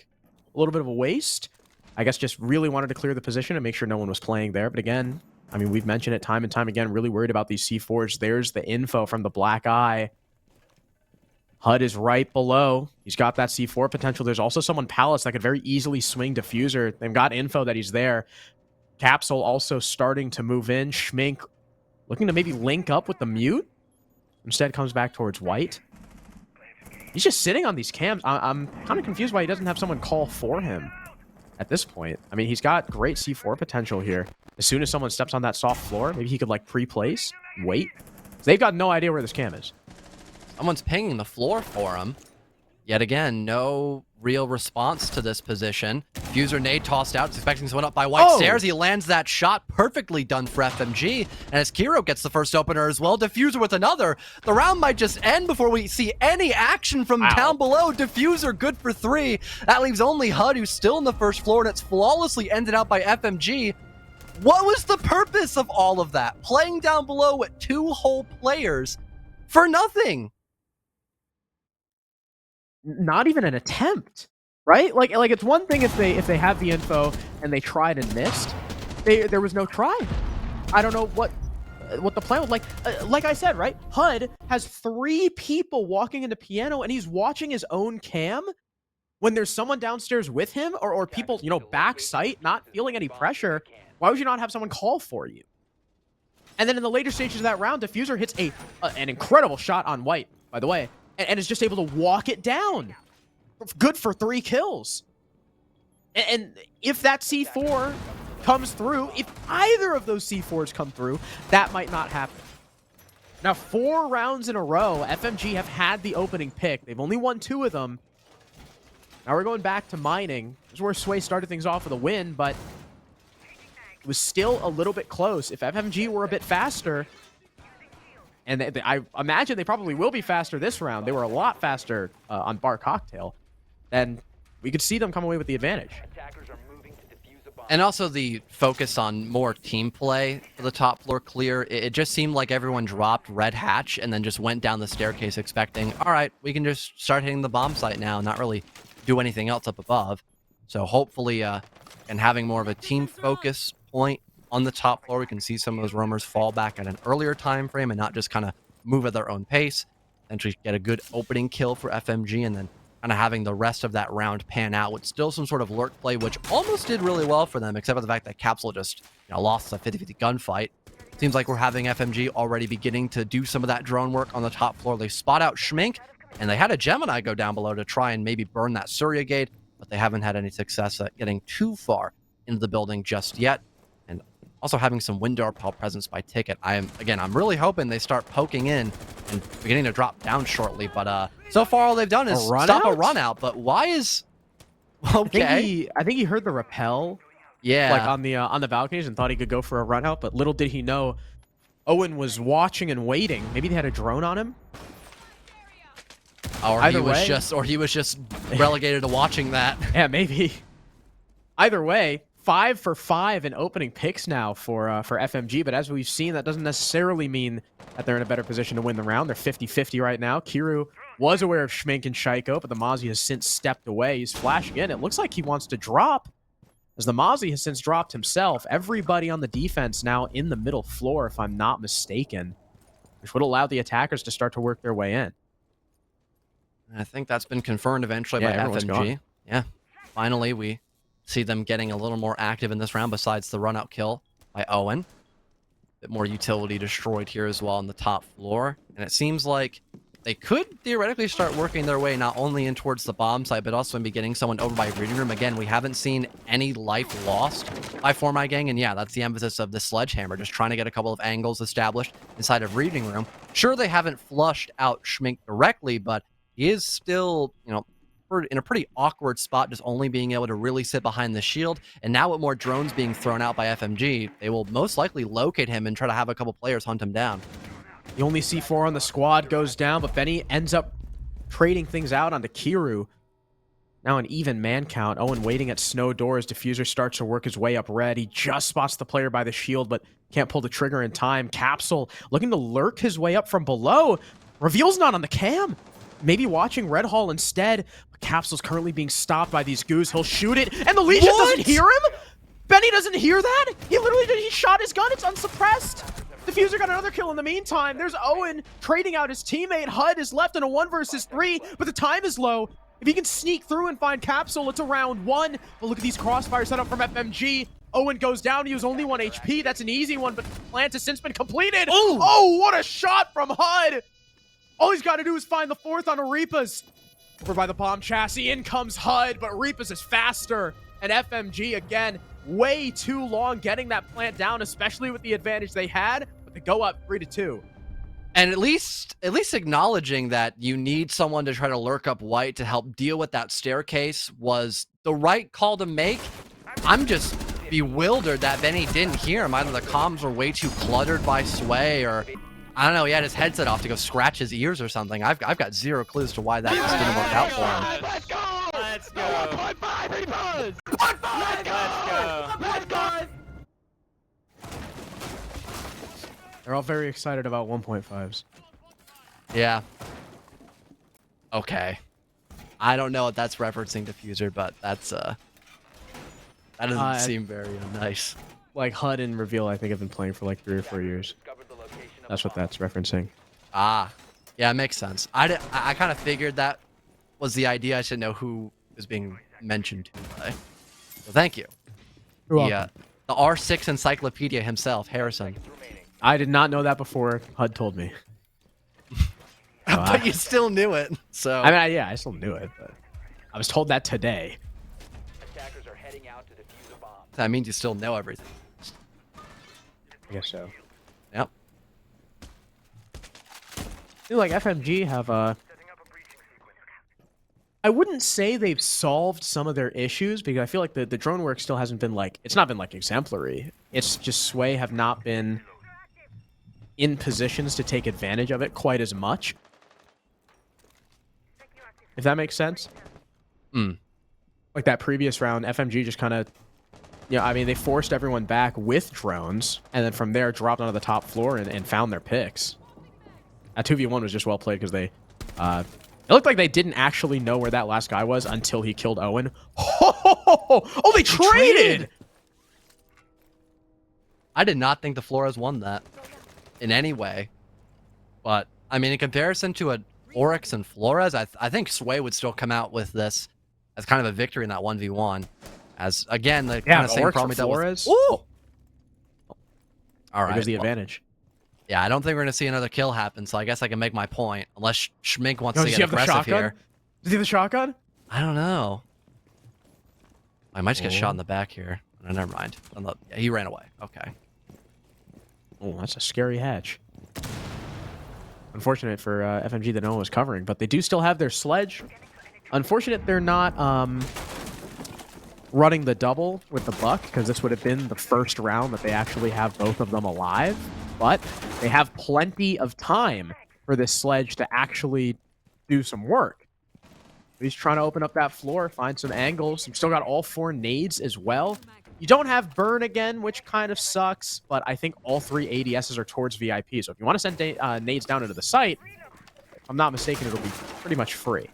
little bit of a waste. I guess just really wanted to clear the position and make sure no one was playing there. But again, I mean, we've mentioned it time and time again, really worried about these C4s. There's the info from the black eye. HUD is right below. He's got that C4 potential. There's also someone Palace that could very easily swing Diffuser. They've got info that he's there. Capsule also starting to move in. Schmink looking to maybe link up with the Mute. Instead comes back towards White. He's just sitting on these cams. I'm kind of confused why he doesn't have someone call for him at this point. I mean, he's got great C4 potential here. As soon as someone steps on that soft floor, maybe he could like pre-place, wait. They've got no idea where this cam is. Someone's pinging the floor for him. Yet again, no real response to this position. Diffuser nade tossed out, expecting someone up by White stairs. He lands that shot, perfectly done for FMG. And as Kiro gets the first opener as well, Diffuser with another. The round might just end before we see any action from down below. Diffuser good for 3. That leaves only HUD, who's still in the first floor, and it's flawlessly ended out by FMG. What was the purpose of all of that? Playing down below with 2 whole players for nothing. Not even an attempt, right? Like it's one thing if they have the info and they tried and missed. There was no try. I don't know what the plan was. Like I said, right? HUD has 3 people walking into Piano and he's watching his own cam when there's someone downstairs with him or people, back sight, not feeling any pressure. Why would you not have someone call for you? And then in the later stages of that round, Diffuser hits an incredible shot on White, by the way, and is just able to walk it down. Good for 3 kills. And if that C4 comes through, if either of those C4s come through, that might not happen. Now, 4 rounds in a row, FMG have had the opening pick. They've only won 2 of them. Now we're going back to mining. This is where Sway started things off with a win, but it was still a little bit close. If FMG were a bit faster, and I imagine they probably will be faster this round. They were a lot faster on Bar Cocktail. Then we could see them come away with the advantage. And also the focus on more team play for the top floor clear. It just seemed like everyone dropped red hatch and then just went down the staircase expecting, all right, we can just start hitting the bomb site now and not really do anything else up above. So hopefully, and having more of a team focus point on the top floor, we can see some of those roamers fall back at an earlier time frame and not just kind of move at their own pace. Eventually get a good opening kill for FMG and then kind of having the rest of that round pan out with still some sort of lurk play, which almost did really well for them, except for the fact that Capsule just lost a 50-50 gunfight. Seems like we're having FMG already beginning to do some of that drone work on the top floor. They spot out Schmink, and they had a Gemini go down below to try and maybe burn that Surya gate, but they haven't had any success at getting too far into the building just yet. And also having some window repel presence by Ticket. I'm really hoping they start poking in and beginning to drop down shortly, but so far all they've done is stop a run out. But why is okay? I think he heard the rappel, like on the balconies, and thought he could go for a run out. But little did he know, Owen was watching and waiting. Maybe they had a drone on him. Or he was just relegated to watching that. Yeah, maybe. Either way, 5 for 5 in opening picks now for FMG, but as we've seen, that doesn't necessarily mean that they're in a better position to win the round. They're 50-50 right now. Kiru was aware of Schmink and Shaiko, but the Mozzie has since stepped away. He's flashing in. It looks like he wants to drop, as the Mozzie has since dropped himself. Everybody on the defense now in the middle floor, if I'm not mistaken, which would allow the attackers to start to work their way in. I think that's been confirmed eventually by FMG. Gone. Yeah, finally we see them getting a little more active in this round besides the run-out kill by Owen. A bit more utility destroyed here as well on the top floor. And it seems like they could theoretically start working their way not only in towards the bomb site, but also maybe getting someone over by reading room. Again, we haven't seen any life lost by For My Gang. And yeah, that's the emphasis of the sledgehammer, just trying to get a couple of angles established inside of reading room. Sure, they haven't flushed out Schmink directly, but he is still, in a pretty awkward spot, just only being able to really sit behind the shield. And now with more drones being thrown out by FMG, they will most likely locate him and try to have a couple players hunt him down. The only C4 on the squad goes down, but Benny ends up trading things out onto Kiru. Now an even man count. Owen waiting at snow doors. Diffuser starts to work his way up red. He just spots the player by the shield, but can't pull the trigger in time. Capsule looking to lurk his way up from below. Reveal's not on the cam. Maybe watching Red Hall instead, but Capsule's currently being stopped by these goos. He'll shoot it, and the Legion doesn't hear him? Benny doesn't hear that? He shot his gun, it's unsuppressed. Diffuser got another kill in the meantime. There's Owen trading out his teammate. HUD is left in a 1 versus 3, but the time is low. If he can sneak through and find Capsule, it's a round 1. But look at these crossfires set up from FMG. Owen goes down, he was only 1 HP. That's an easy one, but the plant has since been completed. Ooh. Oh, what a shot from HUD! All he's got to do is find the 4th on Arepas. Over by the bomb chassis, in comes HUD, but Arepas is faster. And FMG, again, way too long getting that plant down, especially with the advantage they had, but they go up 3-2. And at least acknowledging that you need someone to try to lurk up white to help deal with that staircase was the right call to make. I'm just bewildered that Benny didn't hear him. Either the comms were way too cluttered by Sway, or I don't know, he had his headset off to go scratch his ears or something. I've got zero clues to why that just didn't work out for him. Let's go! Let's go! 1.5 Reapers! 1.5! Let's go! They're all very excited about 1.5s. Yeah. Okay. I don't know what that's referencing Diffuser, but that's that doesn't seem very nice. Like HUD and Reveal, I think, have been playing for like 3 or 4 years. That's what that's referencing. Ah, yeah, it makes sense. I kind of figured that was the idea. I should know who is being mentioned by. So thank you. The R6 encyclopedia himself, Harrison. I did not know that before HUD told me. But you still knew it. So I mean, yeah, I still knew it, but I was told that today. Attackers are heading out to defuse a bomb. That means you still know everything. I guess so. Yep. I feel like FMG have I wouldn't say they've solved some of their issues, because I feel like the drone work still hasn't been like, it's not been like exemplary. It's just Sway have not been in positions to take advantage of it quite as much. If that makes sense. Like that previous round, FMG just kind of I mean, they forced everyone back with drones, and then from there dropped onto the top floor and found their picks. That 2v1 was just well played because they, it looked like they didn't actually know where that last guy was until he killed Owen. Oh, they traded! I did not think the Flores won that in any way. But, I mean, in comparison to a Oryx and Flores, I think Sway would still come out with this as kind of a victory in that 1v1. As, again, the kind of same problem we dealt with. Ooh! All right. There's the advantage. Yeah, I don't think we're going to see another kill happen, so I guess I can make my point. Unless Schmink wants to Does get he have aggressive the shotgun? here. Does he have the shotgun? I don't know. I might just get shot in the back here. No, never mind. Yeah, he ran away. Okay. Oh, that's a scary hatch. Unfortunate for FMG that no one was covering, but they do still have their sledge. Unfortunate they're not running the double with the buck, because this would have been the first round that they actually have both of them alive. But they have plenty of time for this sledge to actually do some work. He's trying to open up that floor, find some angles. You've still got all 4 nades as well. You don't have burn again, which kind of sucks, but I think all 3 ADSs are towards VIP. So if you want to send nades down into the site, if I'm not mistaken, it'll be pretty much free.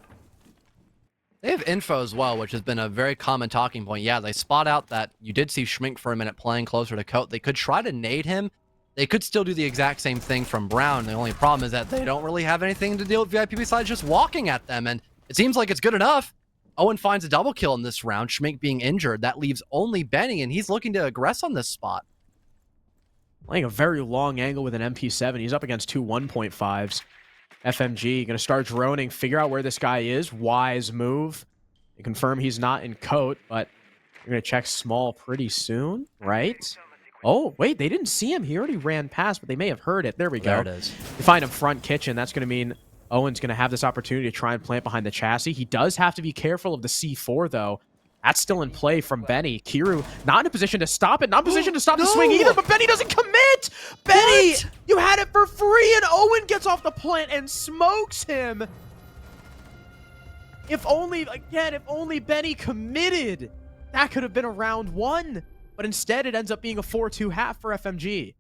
They have info as well, which has been a very common talking point. Yeah, they spot out that you did see Schmink for a minute playing closer to Coat. They could try to nade him. They could still do the exact same thing from Brown. The only problem is that they don't really have anything to deal with VIP besides just walking at them, and it seems like it's good enough. Owen finds a double kill in this round, Schmink being injured. That leaves only Benny, and he's looking to aggress on this spot. Playing a very long angle with an MP7. He's up against 2 1.5s. FMG going to start droning, figure out where this guy is. Wise move. They confirm he's not in Coat, but you're going to check small pretty soon, right? Oh, wait, they didn't see him. He already ran past, but they may have heard it. There we go. There it is. You find him front kitchen. That's going to mean Owen's going to have this opportunity to try and plant behind the chassis. He does have to be careful of the C4, though. That's still in play from Benny. Kiru not in a position to stop it. Not in a position to stop the swing either, but Benny doesn't commit! Benny! What? You had it for free, and Owen gets off the plant and smokes him! If only, again, if only Benny committed, that could have been a round 1. But instead, it ends up being a 4-2 half for FMG.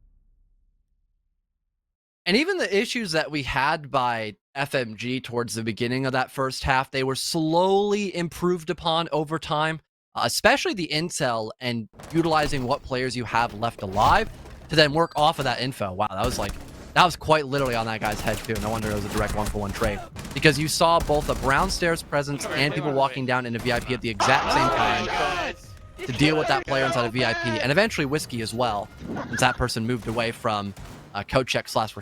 And even the issues that we had by FMG towards the beginning of that first half, they were slowly improved upon over time, especially the intel and utilizing what players you have left alive to then work off of that info. Wow, that was quite literally on that guy's head too. No wonder it was a direct 1-for-1 trade, because you saw both a Brown Stairs presence and people walking down into VIP at the exact same time to deal with that player inside of VIP, and eventually Whiskey as well, since that person moved away from code check /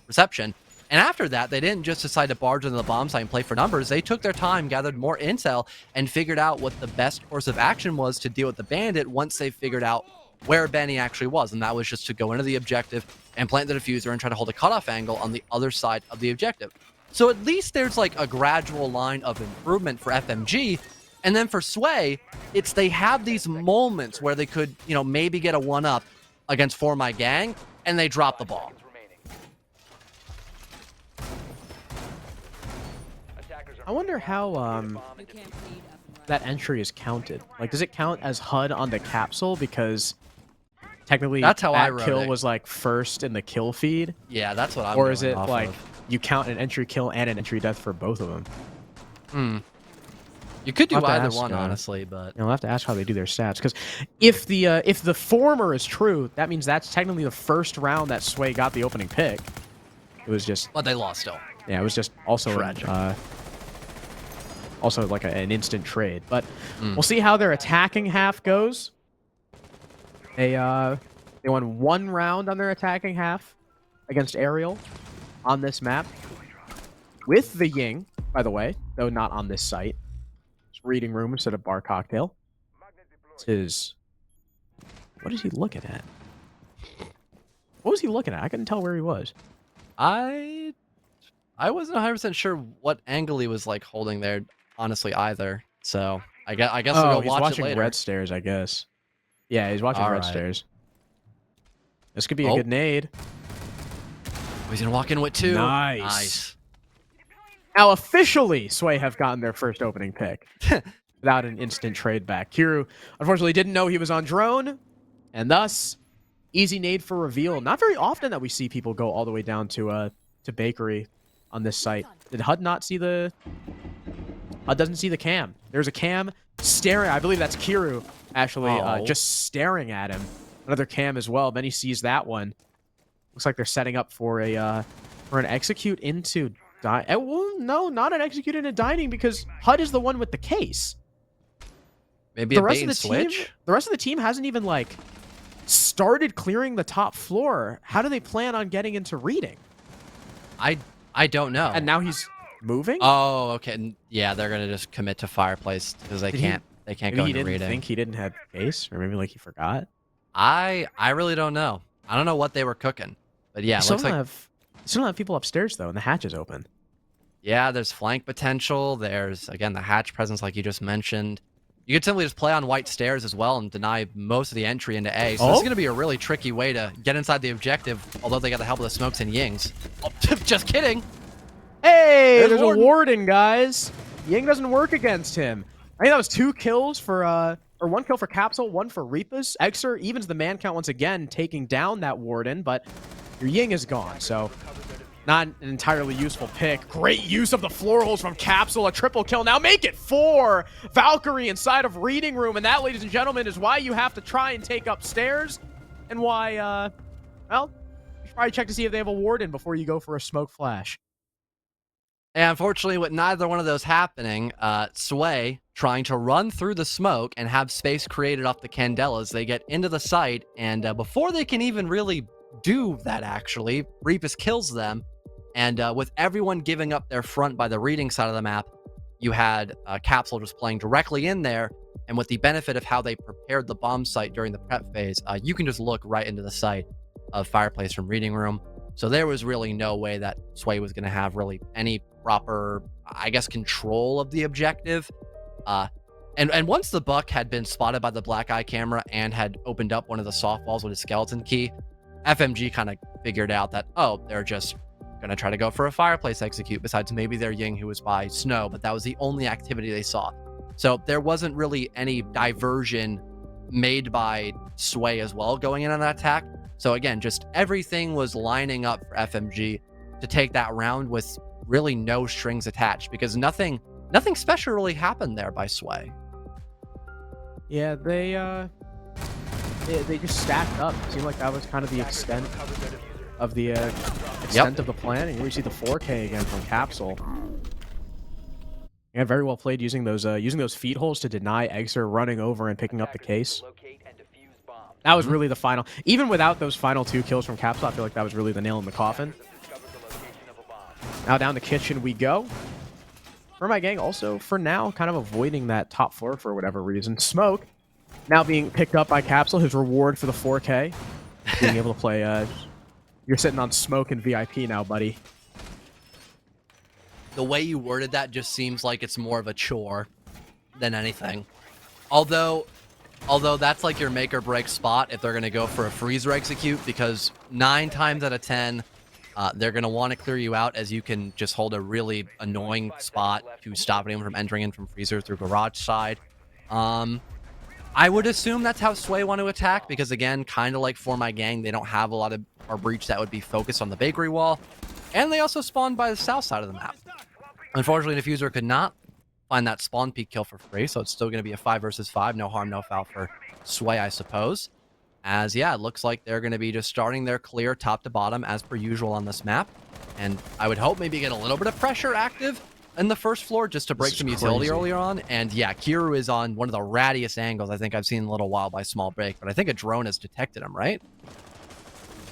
reception. And after that, they didn't just decide to barge into the bomb site and play for numbers. They took their time, gathered more intel, and figured out what the best course of action was to deal with the bandit once they figured out where Benny actually was. And that was just to go into the objective and plant the diffuser and try to hold a cutoff angle on the other side of the objective. So at least there's like a gradual line of improvement for FMG. And then for Sway, it's they have these moments where they could, maybe get a 1-up against For My Gang, and they drop the ball. I wonder how that entry is counted. Like, does it count as HUD on the capsule? Because technically that's how I that wrote kill it. was like first in the kill feed. Yeah, that's what I'm Or is it going off like of. you count an entry kill and an entry death for both of them? You could do I'll have to either ask, one, honestly, but I'll have to ask how they do their stats, because if the former is true, that means that's technically the first round that Sway got the opening pick. It was just, but they lost still. Yeah, it was just also Tragic. also like an instant trade. But we'll see how their attacking half goes. They won 1 round on their attacking half against Ariel on this map with the Ying, by the way, though not on this site. Reading room instead of bar cocktail. It's what is he looking at? What was he looking at? I couldn't tell where he was. I wasn't 100% sure what angle he was like holding there, honestly, either. So I guess we'll he's watch watching it later. red stairs, I guess. Yeah, he's watching red stairs. This could be a good nade. He's gonna walk in with 2. Nice. Now officially, Sway have gotten their first opening pick. without an instant trade back. Kiru, unfortunately, didn't know he was on drone, and thus, easy nade for reveal. Not very often that we see people go all the way down to bakery on this site. Did HUD not see the... HUD doesn't see the cam. There's a cam staring. I believe that's Kiru, actually, just staring at him. Another cam as well. Then he sees that one. Looks like they're setting up for an execute into... Well, no, not an execute into dining, because HUD is the one with the case. Maybe The a rest bait of and the team, switch? the rest of the team hasn't even, like, started clearing the top floor. How do they plan on getting into reading? I don't know. And now he's moving? Oh, okay. Yeah, they're gonna just commit to fireplace because they can't go Maybe he into didn't reading. think he didn't have case, or maybe like he forgot. I really don't know. I don't know what they were cooking, but yeah, it looks like Still don't have people upstairs though, and the hatch is open. yeah. There's flank potential. There's again the hatch presence, like you just mentioned. You could simply just play on white stairs as well and deny most of the entry into A. So this is going to be a really tricky way to get inside the objective, although they got the help of the smokes and yings. Oh, just kidding. Hey, There's there's a Warden. warden, guys. Ying doesn't work against him. I think that was 2 kills for, or 1 kill for Capsule, 1 for Reapus. Exer evens the man count once again, taking down that warden, but your Ying is gone, so not an entirely useful pick. Great use of the floor holes from Capsule, a triple kill. Now make it 4. Valkyrie inside of Reading Room, and that, ladies and gentlemen, is why you have to try and take upstairs, and why, well, you should probably check to see if they have a warden before you go for a smoke flash. And unfortunately, with neither one of those happening, Sway trying to run through the smoke and have space created off the candelas, they get into the site, and before they can even really do that, actually, Reapus kills them. And with everyone giving up their front by the reading side of the map, you had Capsule just playing directly in there. And with the benefit of how they prepared the bomb site during the prep phase, you can just look right into the site of Fireplace from Reading Room. So there was really no way that Sway was going to have really any proper, I guess, control of the objective. And once the Buck had been spotted by the black eye camera and had opened up one of the softballs with his skeleton key, FMG kind of figured out that, oh, they're just going to try to go for a fireplace execute, besides maybe their Ying who was by Snow, but that was the only activity they saw. So there wasn't really any diversion made by Sway as well going in on that attack. So again, just everything was lining up for FMG to take that round with really no strings attached, because nothing special really happened there by Sway. Yeah, they just stacked up. It seemed like that was kind of the extent of the of the plan. And here we see the 4K again from Capsule. Yeah, very well played using those feed holes to deny Exer running over and picking up the case. That was really the final. Even without those final 2 kills from Capsule, I feel like that was really the nail in the coffin. Now down the kitchen we go. For my gang, also, for now, kind of avoiding that top floor for whatever reason. Smoke, now being picked up by Capsule, his reward for the 4K. Being able to play, you're sitting on Smoke and VIP now, buddy. The way you worded that just seems like it's more of a chore than anything. Although that's like your make or break spot if they're going to go for a freezer execute, because 9 times out of 10, they're going to want to clear you out, as you can just hold a really annoying spot to stop anyone from entering in from freezer through garage side. I would assume that's how Sway want to attack, because again, kind of like For My Gang, they don't have a lot of our breach that would be focused on the bakery wall. And they also spawned by the south side of the map. Unfortunately, Diffuser could not find that spawn peak kill for free, so it's still going to be a 5 versus 5. No harm, no foul for Sway, I suppose. As, yeah, it looks like they're going to be just starting their clear top to bottom as per usual on this map. And I would hope maybe get a little bit of pressure active in the first floor just to break some utility earlier on. And yeah, Kiru is on one of the rattiest angles I think I've seen in a little while by Small Break, but I think a drone has detected him, right?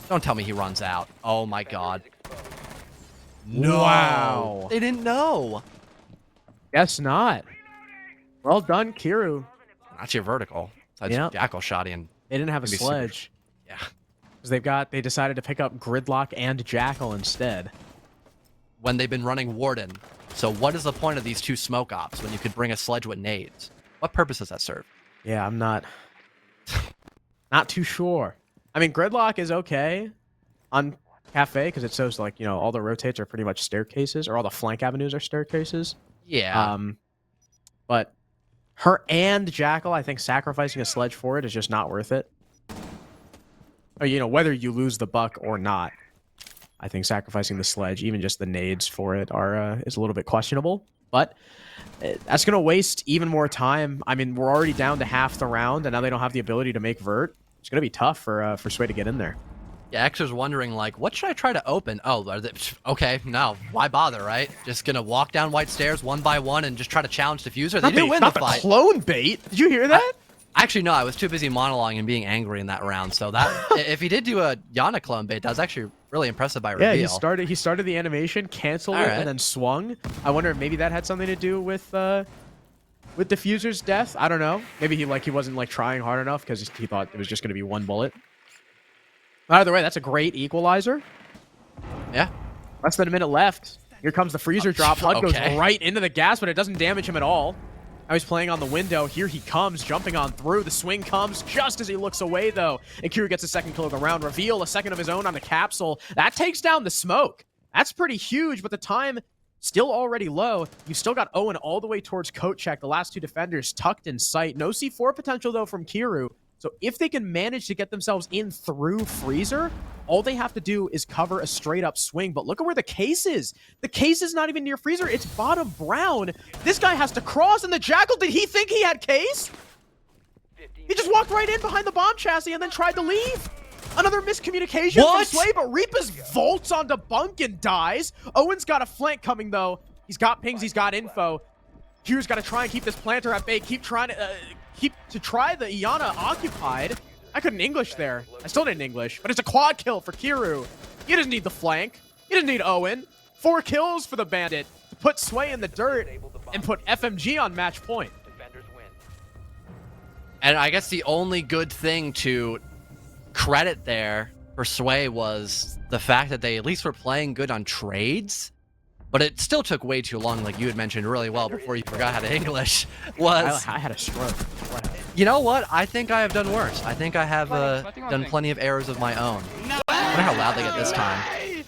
Don't tell me he runs out. Oh my god. No. Wow. They didn't know. Guess not. Well done, Kiru. That's your vertical. Besides Jackal Shoddy and they didn't have a sledge. Yeah. Because they decided to pick up Gridlock and Jackal instead. When they've been running Warden. So what is the point of these 2 smoke ops when you could bring a sledge with nades? What purpose does that serve? Yeah, I'm not too sure. I mean, Gridlock is okay on Kafe because it shows, like, you know, all the rotates are pretty much staircases, or all the flank avenues are staircases. Yeah. But Her and Jackal, I think sacrificing a sledge for it is just not worth it. Or, you know, whether you lose the buck or not, I think sacrificing the sledge, even just the nades for it, is a little bit questionable. But that's going to waste even more time. I mean, we're already down to half the round, and now they don't have the ability to make vert. It's going to be tough for Sway to get in there. Yeah, Xer's wondering, like, what should I try to open? Oh, okay, no, why bother, right? Just gonna walk down white stairs one by one and just try to challenge Diffuser. They do win the fight. Clone bait. Did you hear that? Actually, no, I was too busy monologuing and being angry in that round. So that if he did do a Yana clone bait, that was actually really impressive by reveal. Yeah, he started the animation, canceled it, and then swung. I wonder if maybe that had something to do with Diffuser's death. I don't know. Maybe he wasn't like trying hard enough because he thought it was just gonna be one bullet. Either way, that's a great equalizer. Yeah. Less than a minute left. Here comes the freezer drop. Blood goes right into the gas, but it doesn't damage him at all. Now he's playing on the window. Here he comes, jumping on through. The swing comes just as he looks away, though. And Kira gets a second kill of the round. Reveal a second of his own on the capsule. That takes down the smoke. That's pretty huge, but the time still already low. You still got Owen all the way towards coat check. The last two defenders tucked in sight. No C4 potential, though, from Kiru. So if they can manage to get themselves in through freezer, all they have to do is cover a straight-up swing. But look at where the case is. The case is not even near freezer. It's bottom brown. This guy has to cross, and the Jackal, did he think he had case? He just walked right in behind the bomb chassis and then tried to leave. Another miscommunication from Sway, but Reapa's vaults onto Bunk and dies. Owen's got a flank coming, though. He's got pings, he's got info. Q's got to try and keep this planter at bay, keep trying to try the Iana occupied. I couldn't English there. I still didn't English, but it's a quad kill for Kiru. He doesn't need the flank. He doesn't need Owen. 4 kills for the Bandit to put Sway in the dirt and put FMG on match point. And I guess the only good thing to credit there for Sway was the fact that they at least were playing good on trades. But it still took way too long, like you had mentioned really well before you forgot how to English. I had a stroke. You know what? I think I have done worse. I think I have done plenty of errors of my own. I wonder how loud they get this time.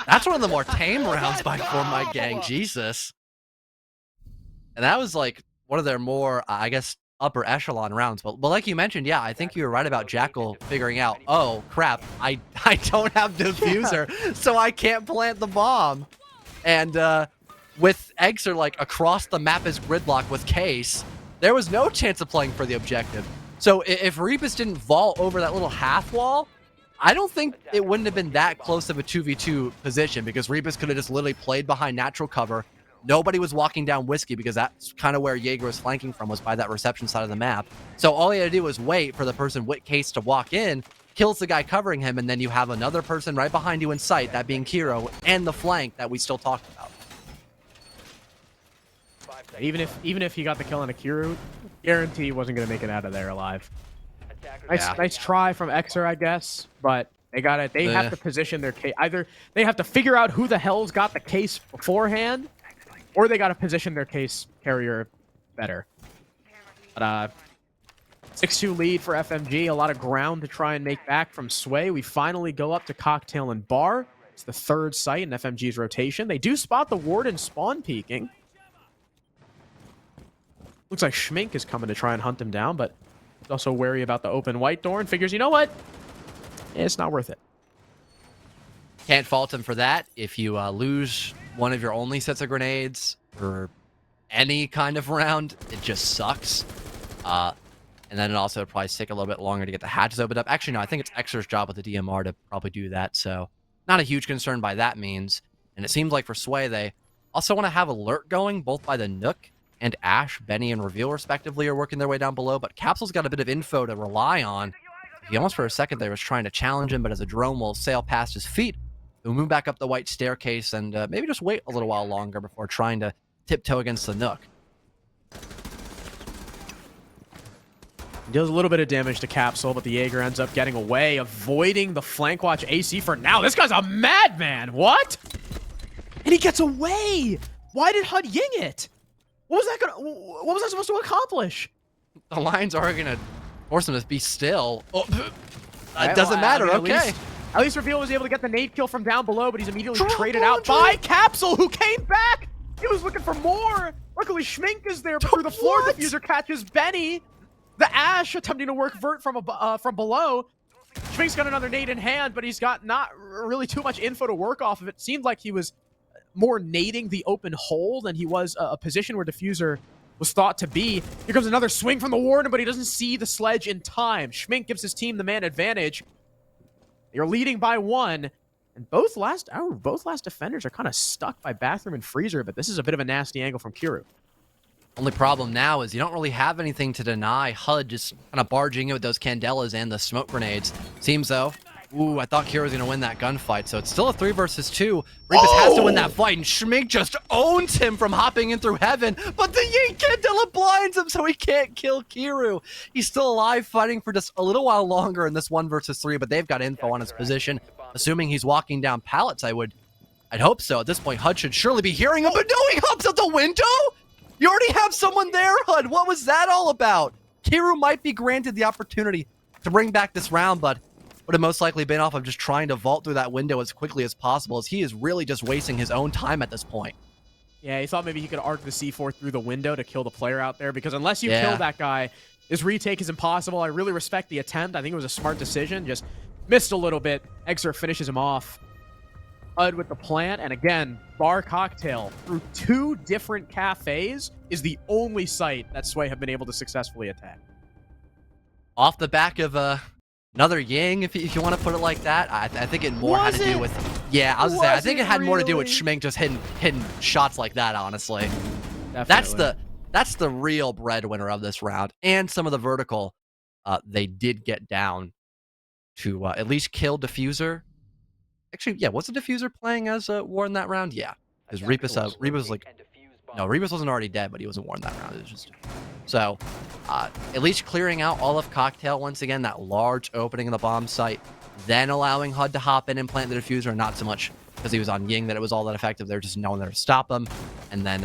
That's one of the more tame rounds for my gang. Jesus. And that was like one of their more, I guess, upper echelon rounds. But like you mentioned, yeah, I think you were right about Jackal figuring out, oh, crap, I don't have Diffuser, so I can't plant the bomb. And with Xer like across the map as gridlock with Case, there was no chance of playing for the objective. So if Reapus didn't vault over that little half wall, I don't think it wouldn't have been that close of a 2v2 position, because Reapus could have just literally played behind natural cover. Nobody was walking down Whiskey, because that's kind of where Jaeger was flanking from, was by that reception side of the map. So all he had to do was wait for the person with Case to walk in, kills the guy covering him, and then you have another person right behind you in sight, that being Kiro, and the flank that we still talked about. Even if he got the kill on a Kiru, guarantee he wasn't going to make it out of there alive. Nice try from Xer, I guess, but they have to position their case. Either they have to figure out who the hell's got the case beforehand, or they got to position their case carrier better. But 6-2 lead for FMG. A lot of ground to try and make back from Sway. We finally go up to Cocktail and Bar. It's the third site in FMG's rotation. They do spot the Warden spawn peeking. Looks like Schmink is coming to try and hunt him down, but he's also wary about the open white door and figures, you know what? It's not worth it. Can't fault him for that. If you lose one of your only sets of grenades for any kind of round, it just sucks. And then it also would probably take a little bit longer to get the hatches opened up. Actually, no, I think it's Xer's job with the DMR to probably do that, so not a huge concern by that means. And it seems like for Sway, they also want to have alert going, both by the Nook and Ash, Benny, and Reveal, respectively, are working their way down below, but Capsule's got a bit of info to rely on. He almost for a second there was trying to challenge him, but as a drone will sail past his feet, he'll move back up the white staircase and maybe just wait a little while longer before trying to tiptoe against the Nook. Deals a little bit of damage to Capsule, but the Jaeger ends up getting away, avoiding the flank watch AC for now. This guy's a madman. What? And he gets away. Why did HUD ying it? What was that supposed to accomplish? The Lions are going to force him to be still. Oh, it doesn't matter. I mean, okay. At least Reveal was able to get the nade kill from down below, but he's immediately traded out by Capsule, who came back. He was looking for more. Luckily, Schmink is there, but through the floor, Diffuser catches Benny. The Ash attempting to work Vert from below. Schmink's got another nade in hand, but he's got not really too much info to work off of. It seemed like he was more nading the open hole than he was a position where Diffuser was thought to be. Here comes another swing from the Warden, but he doesn't see the sledge in time. Schmink gives his team the man advantage. You're leading by 1. And both last defenders are kind of stuck by Bathroom and Freezer, but this is a bit of a nasty angle from Kiru. Only problem now is you don't really have anything to deny. HUD just kind of barging in with those Candelas and the smoke grenades. Seems though. Ooh, I thought Kira was going to win that gunfight, so it's still a 3 versus 2. Rebus has to win that fight, and Schmink just owns him from hopping in through heaven, but the Yeet Candela blinds him, so he can't kill Kiru. He's still alive, fighting for just a little while longer in this 1 versus 3, but they've got info on his position. Assuming he's walking down pallets, I'd hope so. At this point, HUD should surely be hearing him, but no, he hops out the window? You already have someone there, HUD. What was that all about? Kiru might be granted the opportunity to bring back this round, but would have most likely been off of just trying to vault through that window as quickly as possible, as he is really just wasting his own time at this point. Yeah, he thought maybe he could arc the C4 through the window to kill the player out there, because unless you kill that guy, this retake is impossible. I really respect the attempt. I think it was a smart decision. Just missed a little bit. Exer finishes him off. HUD with the plant, and again, Bar Cocktail through 2 different cafes is the only site that Sway have been able to successfully attack. Off the back of another Yang, if you want to put it like that. I think it more had to do with... Yeah, I was gonna say, I think it had more to do with Schmink just hitting shots like that, honestly. Definitely. That's the real breadwinner of this round. And some of the vertical, they did get down to at least kill Diffuser. Actually, yeah, was the Diffuser playing as War in that round? Yeah. Because Rebus was like... No, Rebus wasn't already dead, but he wasn't War in that round. It was just... So, at least clearing out all of Cocktail once again, that large opening in the bomb site, then allowing HUD to hop in and plant the Diffuser, not so much because he was on Ying that it was all that effective. They're just no one there to stop him. And then,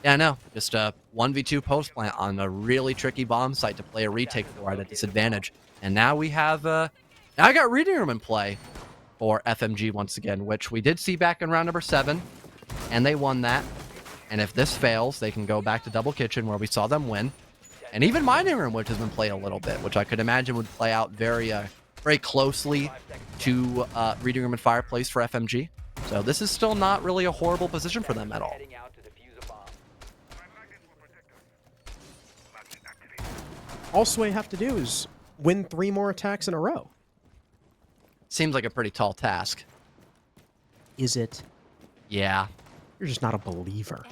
yeah, no, just a 1v2 post plant on a really tricky bomb site to play a retake for at a disadvantage. And now we have, now I got Reading Room in play for FMG once again, which we did see back in round number 7, and they won that. And if this fails, they can go back to Double Kitchen where we saw them win. And even Mining Room, which has been played a little bit, which I could imagine would play out very closely to Reading Room and Fireplace for FMG. So this is still not really a horrible position for them at all. All Sway have to do is win 3 more attacks in a row. Seems like a pretty tall task. Is it? Yeah. You're just not a believer.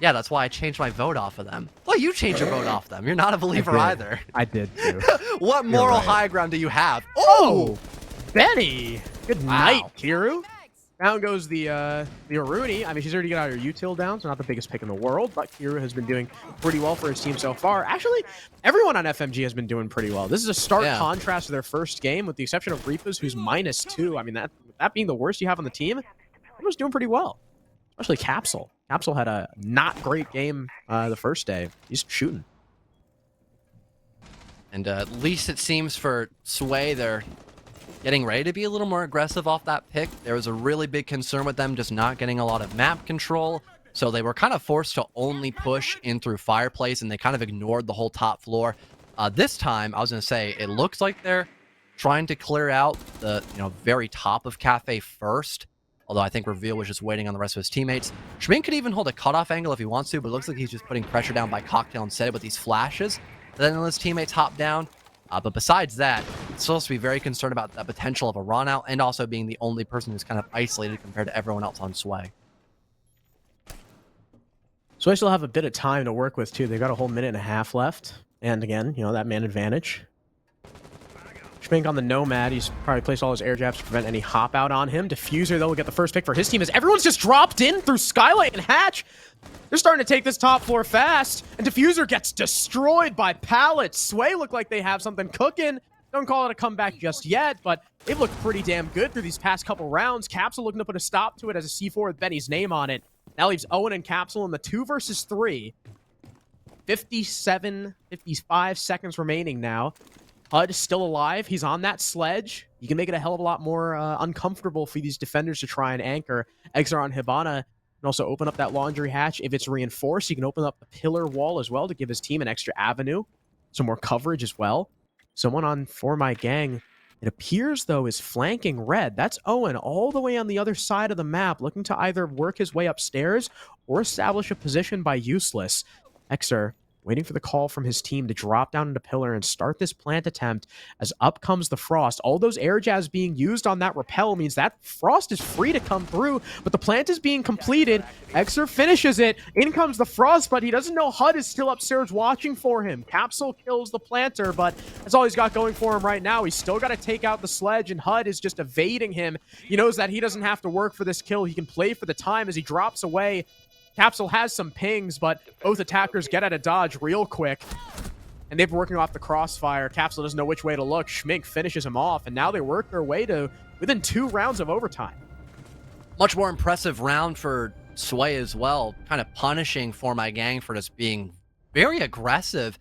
Yeah, that's why I changed my vote off of them. Well, you changed your vote off them. You're not a believer either. I did too. What moral high ground do you have? Oh! Benny! Good night, Kiru. Down goes the Aruni. I mean, she's already got her util down, so not the biggest pick in the world, but Kiru has been doing pretty well for his team so far. Actually, everyone on FMG has been doing pretty well. This is a stark contrast to their first game, with the exception of Reapers, who's -2. I mean, that being the worst you have on the team, everyone's doing pretty well. Especially Capsule. Capsule had a not great game the first day. He's shooting. And at least it seems for Sway, they're getting ready to be a little more aggressive off that pick. There was a really big concern with them just not getting a lot of map control. So they were kind of forced to only push in through Fireplace, and they kind of ignored the whole top floor. This time, I was going to say, it looks like they're trying to clear out the very top of Kafe first. Although I think Reveal was just waiting on the rest of his teammates. Schmink could even hold a cutoff angle if he wants to, but it looks like he's just putting pressure down by Cocktail instead with these flashes. Then his teammates hop down. But besides that, it's supposed to be very concerned about the potential of a run out and also being the only person who's kind of isolated compared to everyone else on Sway. Sway still have a bit of time to work with, too. They've got a whole minute and a half left. And again, that man advantage. Schmink on the Nomad. He's probably placed all his air jabs to prevent any hop out on him. Diffuser, though, will get the first pick for his team as everyone's just dropped in through Skylight and Hatch. They're starting to take this top floor fast, and Diffuser gets destroyed by pallets. Sway look like they have something cooking. Don't call it a comeback just yet, but they've looked pretty damn good through these past couple rounds. Capsule looking to put a stop to it as a C4 with Benny's name on it. Now leaves Owen and Capsule in the 2 versus 3. 55 seconds remaining now. HUD is still alive. He's on that sledge. You can make it a hell of a lot more uncomfortable for these defenders to try and anchor. Exar on Hibana can also open up that laundry hatch. If it's reinforced, he can open up the pillar wall as well to give his team an extra avenue. Some more coverage as well. Someone on For My Gang, it appears, though, is flanking red. That's Owen all the way on the other side of the map, looking to either work his way upstairs or establish a position by Useless. Exer waiting for the call from his team to drop down into pillar and start this plant attempt as up comes the Frost. All those air jabs being used on that rappel means that Frost is free to come through, but the plant is being completed. Exer finishes it. In comes the Frost, but he doesn't know HUD is still upstairs watching for him. Capsule kills the planter, but that's all he's got going for him right now. He's still got to take out the sledge, and HUD is just evading him. He knows that he doesn't have to work for this kill. He can play for the time as he drops away. Capsule has some pings, but both attackers get out of dodge real quick. And they've been working off the crossfire. Capsule doesn't know which way to look. Schmink finishes him off, and now they work their way to within 2 rounds of overtime. Much more impressive round for Sway as well, kind of punishing For My Gang for just being very aggressive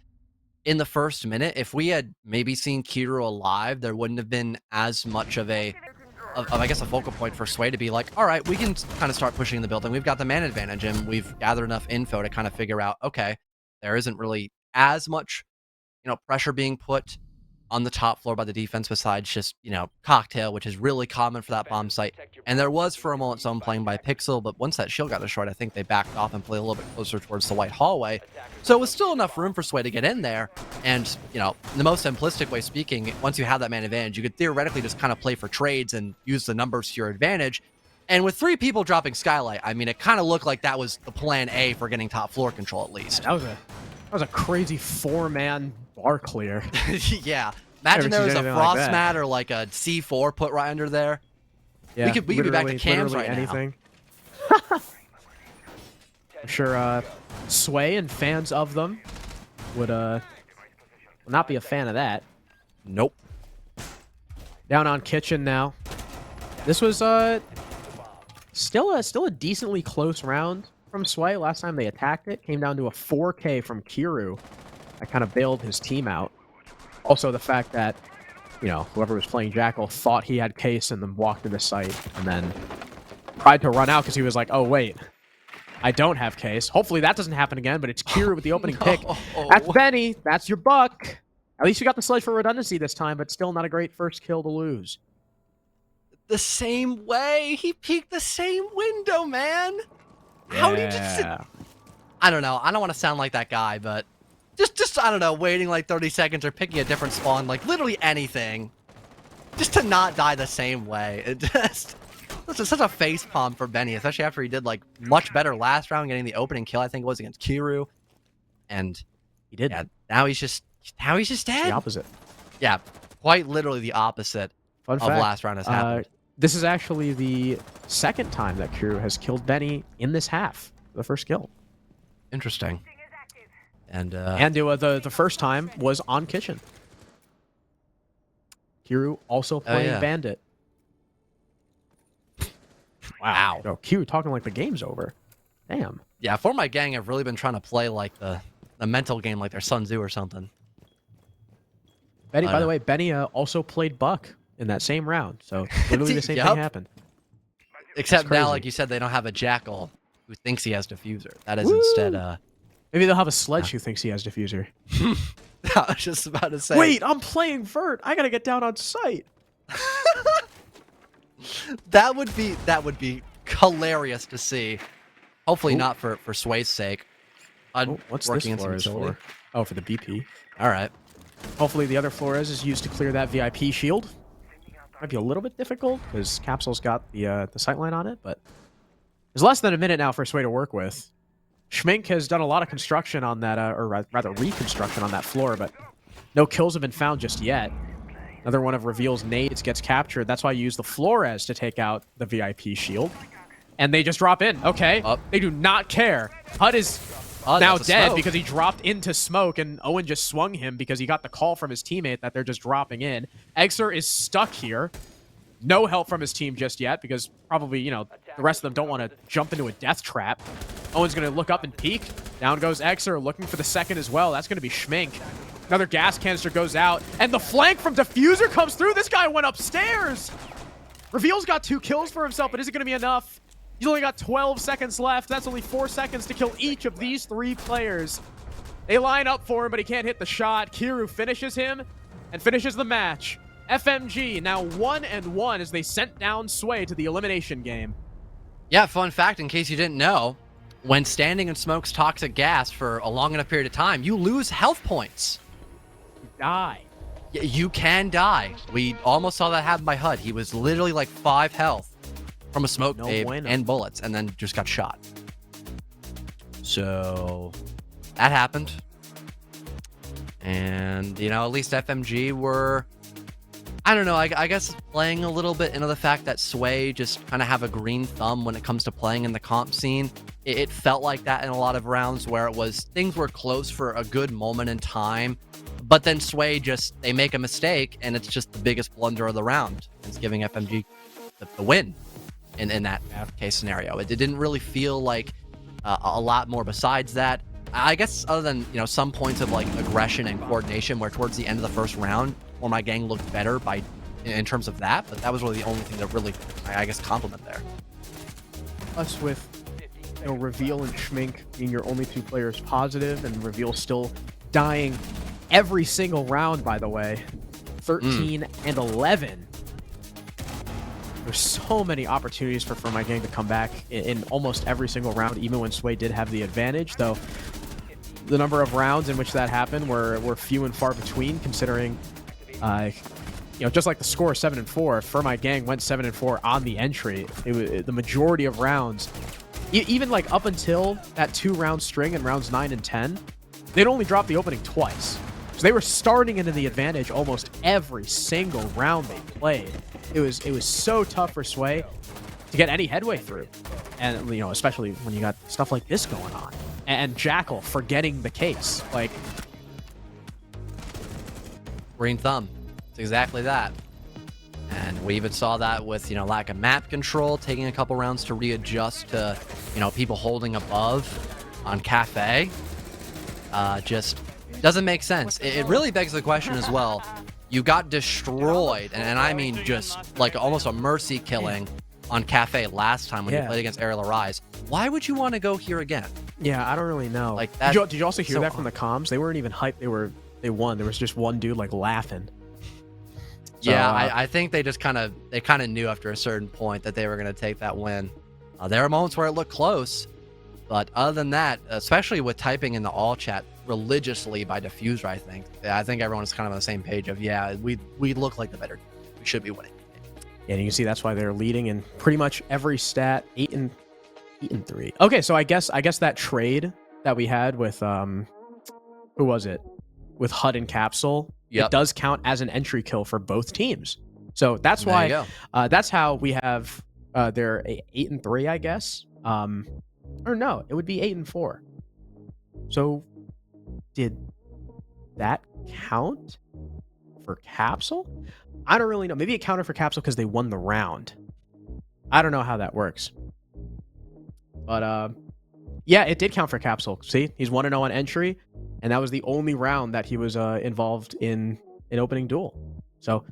in the first minute. If we had maybe seen Kiru alive, there wouldn't have been as much of a I guess a focal point for Sway to be like, all right, we can kind of start pushing the building. We've got the man advantage, and we've gathered enough info to kind of figure out, okay, there isn't really as much, pressure being put on the top floor by the defense besides just, Cocktail, which is really common for that bomb site. And there was for a moment someone playing by Pixel, but once that shield got destroyed, I think they backed off and played a little bit closer towards the white hallway. So it was still enough room for Sway to get in there. And, the most simplistic way speaking, once you have that man advantage, you could theoretically just kind of play for trades and use the numbers to your advantage. And with 3 people dropping Skylight, I mean, it kind of looked like that was the plan A for getting top floor control, at least. That was a crazy 4-man bar clear. Yeah. Imagine there was a frost mat or like a C4 put right under there. Yeah, we could be back to cams right anything. Now. I'm sure Sway and fans of them would not be a fan of that. Nope. Down on kitchen now. This was still a decently close round from Sway. Last time they attacked it, came down to a 4K from Kiru. I kind of bailed his team out. Also, the fact that, whoever was playing Jackal thought he had Case and then walked into site and then tried to run out because he was like, oh, wait, I don't have Case. Hopefully that doesn't happen again, but it's Kiru with the opening pick. That's Benny. That's your buck. At least you got the sledge for redundancy this time, but still not a great first kill to lose. The same way. He peeked the same window, man. How did you just... I don't know. I don't want to sound like that guy, but... Just I don't know, waiting like 30 seconds or picking a different spawn, like literally anything. Just to not die the same way. It just... This is such a face palm for Benny, especially after he did like much better last round, getting the opening kill, I think it was against Kiru. And he did. Yeah, now he's just dead. The opposite. Yeah, quite literally the opposite Fun of fact, last round has happened. This is actually the second time that Kiru has killed Benny in this half. The first kill. Interesting. And the first time was on kitchen. Kiru also playing Bandit. Wow. No, Kiru talking like the game's over. Damn. Yeah, For My Gang have really been trying to play like the mental game like they're Sun Tzu or something. Benny, by the way, Benny also played Buck in that same round. So literally the same thing happened. Except now, like you said, they don't have a Jackal who thinks he has Diffuser. That is instead... Maybe they'll have a sledge who thinks he has Diffuser. I was just about to say. Wait, I'm playing Vert. I gotta get down on site. That would be hilarious to see. Hopefully not for Sway's sake. What's this Flores for? Oh, for the BP. All right. Hopefully the other Flores is used to clear that VIP shield. Might be a little bit difficult because Capsule's got the sightline on it, but there's less than a minute now for Sway to work with. Schmink has done a lot of construction on that, or rather reconstruction on that floor, but no kills have been found just yet. Another one of Reveal's nades gets captured. That's why you use the Flores to take out the VIP shield. And they just drop in. Okay. They do not care. HUD is now dead because he dropped into smoke, and Owen just swung him because he got the call from his teammate that they're just dropping in. Exer is stuck here. No help from his team just yet because probably, the rest of them don't want to jump into a death trap. Owen's going to look up and peek. Down goes Exer, looking for the second as well. That's going to be Schmink. Another gas canister goes out, and the flank from Diffuser comes through. This guy went upstairs. Reveal's got 2 kills for himself, but is it going to be enough? He's only got 12 seconds left. That's only 4 seconds to kill each of these 3 players. They line up for him, but he can't hit the shot. Kiru finishes him and finishes the match. FMG now 1-1 as they sent down Sway to the elimination game. Yeah, fun fact, in case you didn't know, when standing in smokes toxic gas for a long enough period of time, you lose health points. You die. You can die. We almost saw that happen by HUD. He was literally like 5 health from a smoke wave and bullets, and then just got shot. So that happened. And, you know, at least FMG were, I don't know, I guess playing a little bit into the fact that Sway just kind of have a green thumb when it comes to playing in the comp scene. It felt like that in a lot of rounds where it was things were close for a good moment in time, but then Sway just, they make a mistake and it's just the biggest blunder of the round. It's giving FMG the win in that case scenario. It didn't really feel like a lot more besides that. I guess other than, you know, some points of like aggression and coordination where towards the end of the first round, or my gang looked better in terms of that, but that was really the only thing that really, I guess, compliment there. Us with, you know, Reveal and Schmink being your only 2 players positive, and Reveal still dying every single round, by the way. 13 and 11. There's so many opportunities for my gang to come back in almost every single round, even when Sway did have the advantage, though the number of rounds in which that happened were few and far between, considering you know, just like the score 7-4, for my gang went 7-4 on the entry. It was the majority of rounds, even like up until that 2-round string in rounds 9 and 10, they'd only dropped the opening twice. So they were starting into the advantage almost every single round they played. It was so tough for Sway to get any headway through, and you know, especially when you got stuff like this going on, and Jackal forgetting the case, like. Green thumb. It's exactly that. And we even saw that with, you know, lack of map control, taking a couple rounds to readjust to, you know, people holding above on Kafe. Just doesn't make sense. It really begs the question as well. You got destroyed, and I mean just like almost a mercy killing on Kafe last time when you played against Aerial Arise. Why would you want to go here again? Yeah, I don't really know. Like that. Did you also hear that from the comms? They weren't even hyped. They won. There was just one dude like laughing. So, yeah, I think they just kind of knew after a certain point that they were going to take that win. There were moments where it looked close, but other than that, especially with typing in the all chat religiously by Diffuser, I think everyone is kind of on the same page of, yeah, we look like the better team. We should be winning. Yeah, and you can see that's why they're leading in pretty much every stat, 8 and 3. Okay, so I guess that trade that we had with who was it? With HUD and Capsule, it does count as an entry kill for both teams. So that's why that's how we have their 8 and 3, I guess. Or no, it would be 8 and 4. So did that count for Capsule? I don't really know. Maybe it counted for Capsule because they won the round. I don't know how that works. But yeah, it did count for Capsule. See, he's 1-0 on entry, and that was the only round that he was involved in an opening duel. So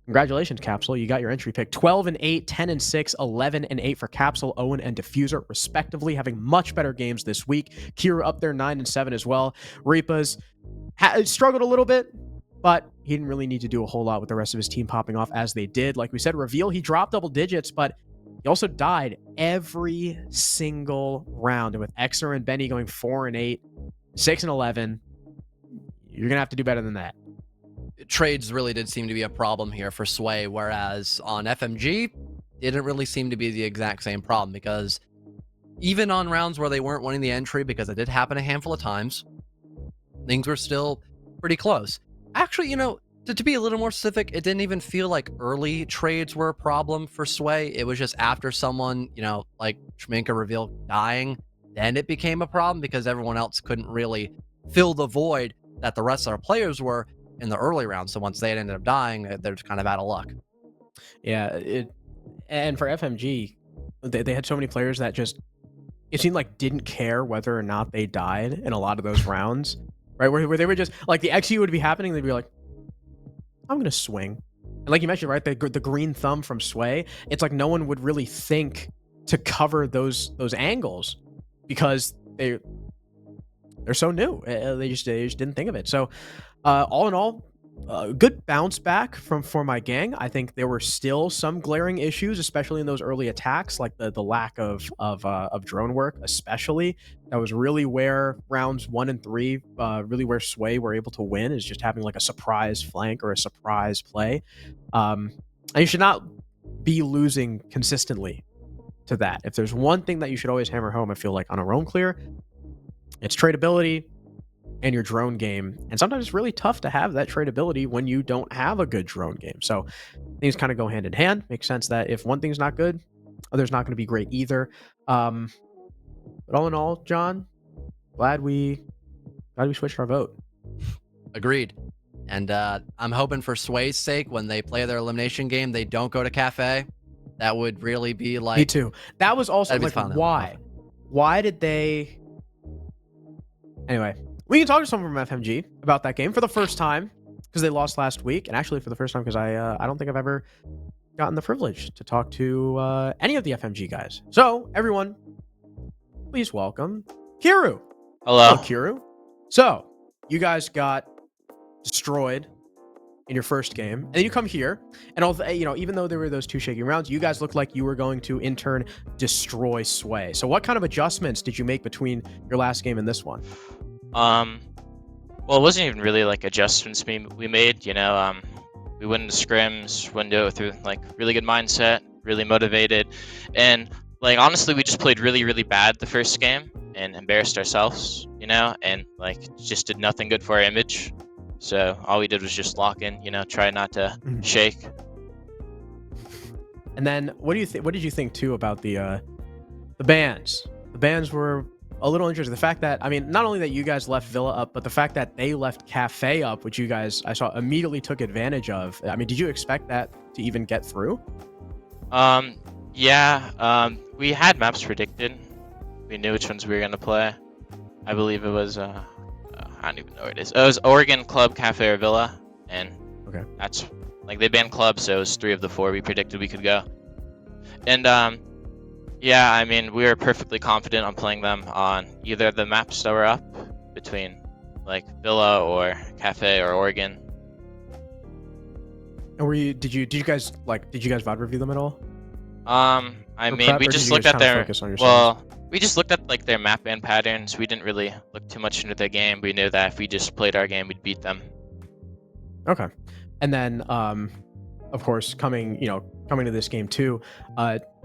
congratulations, Capsule. You got your entry pick. 12 and 8, 10 and 6, 11 and 8 for Capsule, Owen, and Diffuser, respectively, having much better games this week. Kira up there 9 and 7 as well. Reapa's struggled a little bit, but he didn't really need to do a whole lot with the rest of his team popping off as they did. Like we said, Reveal, he dropped double digits, but he also died every single round. And with Exer and Benny going 4 and 8, 6 and 11, you're going to have to do better than that. Trades really did seem to be a problem here for Sway, whereas on FMG, it didn't really seem to be the exact same problem, because even on rounds where they weren't winning the entry, because it did happen a handful of times, things were still pretty close. Actually, you know, to be a little more specific, it didn't even feel like early trades were a problem for Sway. It was just after someone, you know, like Schminka Reveal dying, then it became a problem because everyone else couldn't really fill the void that the rest of our players were in the early rounds. So once they had ended up dying, they're just kind of out of luck. Yeah, and for FMG, they had so many players that just, it seemed like didn't care whether or not they died in a lot of those rounds, right? Where they were just, like the XU would be happening, they'd be like, I'm going to swing. And like you mentioned, right, the green thumb from Sway, it's like no one would really think to cover those angles because they're so new. They just didn't think of it. So all in all, good bounce back for my gang. I think there were still some glaring issues, especially in those early attacks, like the lack of drone work, especially. That was really where rounds 1 and 3, really where Sway were able to win, is just having like a surprise flank or a surprise play. And you should not be losing consistently to that. If there's one thing that you should always hammer home, I feel like on a roam clear, it's tradability and your drone game. And sometimes it's really tough to have that tradability when you don't have a good drone game. So things kind of go hand in hand. Makes sense that if one thing's not good, other's not going to be great either. But all in all, John, glad we switched our vote. Agreed. And I'm hoping for Sway's sake, when they play their elimination game, they don't go to Kafe. That would really be like... Me too. That was also like, why? Why did they... Anyway, we can talk to someone from FMG about that game for the first time, because they lost last week, and actually for the first time because I don't think I've ever gotten the privilege to talk to any of the FMG guys. So, everyone, please welcome Kiru. Hello, Kiru. So, you guys got destroyed in your first game, and then you come here, and even though there were those 2 shaking rounds, you guys looked like you were going to in turn destroy Sway. So what kind of adjustments did you make between your last game and this one? Well, it wasn't even really like adjustments we made, we went into scrims, went into it through like really good mindset, really motivated, and like honestly we just played really, really bad the first game and embarrassed ourselves, and like just did nothing good for our image. So all we did was just lock in, try not to shake. And then what did you think too about the bans? The bans were a little interesting. The fact that, not only that you guys left Villa up, but the fact that they left Kafe up, which you guys, I saw, immediately took advantage of. Did you expect that to even get through? Yeah, we had maps predicted. We knew which ones we were going to play. I believe it was, I don't even know where it is. It was Oregon, Club, Kafe, or Villa, and that's like they banned Club, so it was 3 of the 4 we predicted we could go. And yeah, we were perfectly confident on playing them on either of the maps that were up between like Villa or Kafe or Oregon. And did you guys VOD review them at all? We just looked at their we just looked at like their map ban patterns. We didn't really look too much into their game. We knew that if we just played our game, we'd beat them. Okay. And then of course coming to this game too,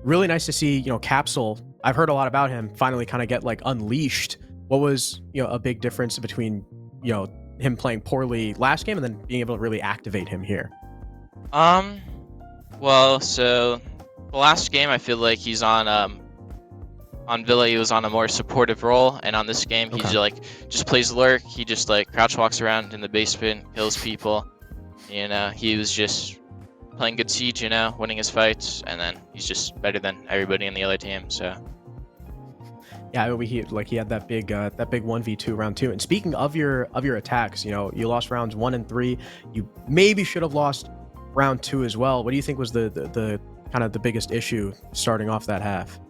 really nice to see, Capsule. I've heard a lot about him finally kind of get like unleashed. What was, a big difference between, him playing poorly last game and then being able to really activate him here? Well, so the last game I feel like he's on Villa, he was on a more supportive role, and on this game he's just plays lurk. He just like crouch walks around in the basement, kills people. He was just playing good siege, winning his fights, and then he's just better than everybody in the other team. So yeah, he had that big 1v2 round 2. And speaking of your attacks, you lost rounds 1 and 3. You maybe should have lost round 2 as well. What do you think was the kind of the biggest issue starting off that half?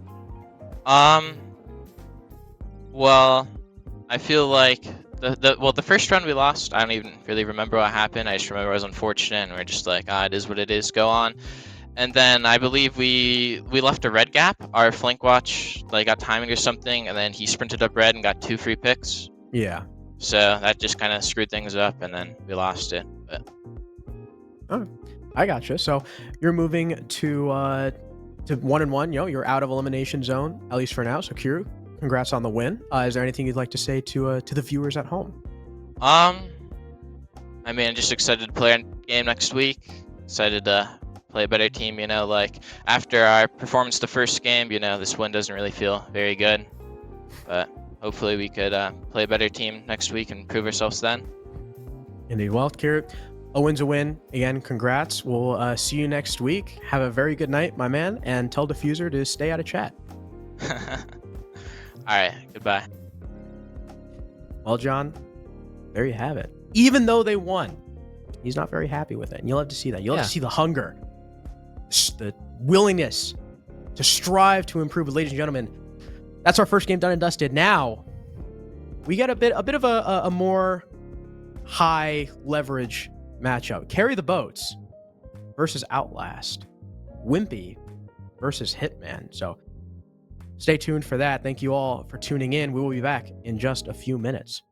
Well, I feel like the first round we lost, I don't even really remember what happened. I just remember it was unfortunate, and we're just like, it is what it is, go on. And then I believe we left a red gap. Our flank watch got timing or something, and then he sprinted up red and got 2 free picks. Yeah. So that just kind of screwed things up, and then we lost it. But I gotcha. So you're moving to 1-1. You're out of elimination zone, at least for now. So Kiru, congrats on the win. Is there anything you'd like to say to the viewers at home? I'm just excited to play our game next week. Excited to play a better team. After our performance the first game, this win doesn't really feel very good. But hopefully we could play a better team next week and prove ourselves then. Indeed. Well, Kiru, a win's a win. Again, congrats. We'll see you next week. Have a very good night, my man, and tell Diffuser to stay out of chat. All right, goodbye. Well, John, there you have it. Even though they won, he's not very happy with it. And you'll have to see that. You'll have to see the hunger, the willingness to strive to improve. Ladies and gentlemen, that's our first game done and dusted. Now we get a bit of a more high leverage matchup. Carry the Boats versus Outlast. Wimpy versus Hitman. So stay tuned for that. Thank you all for tuning in. We will be back in just a few minutes.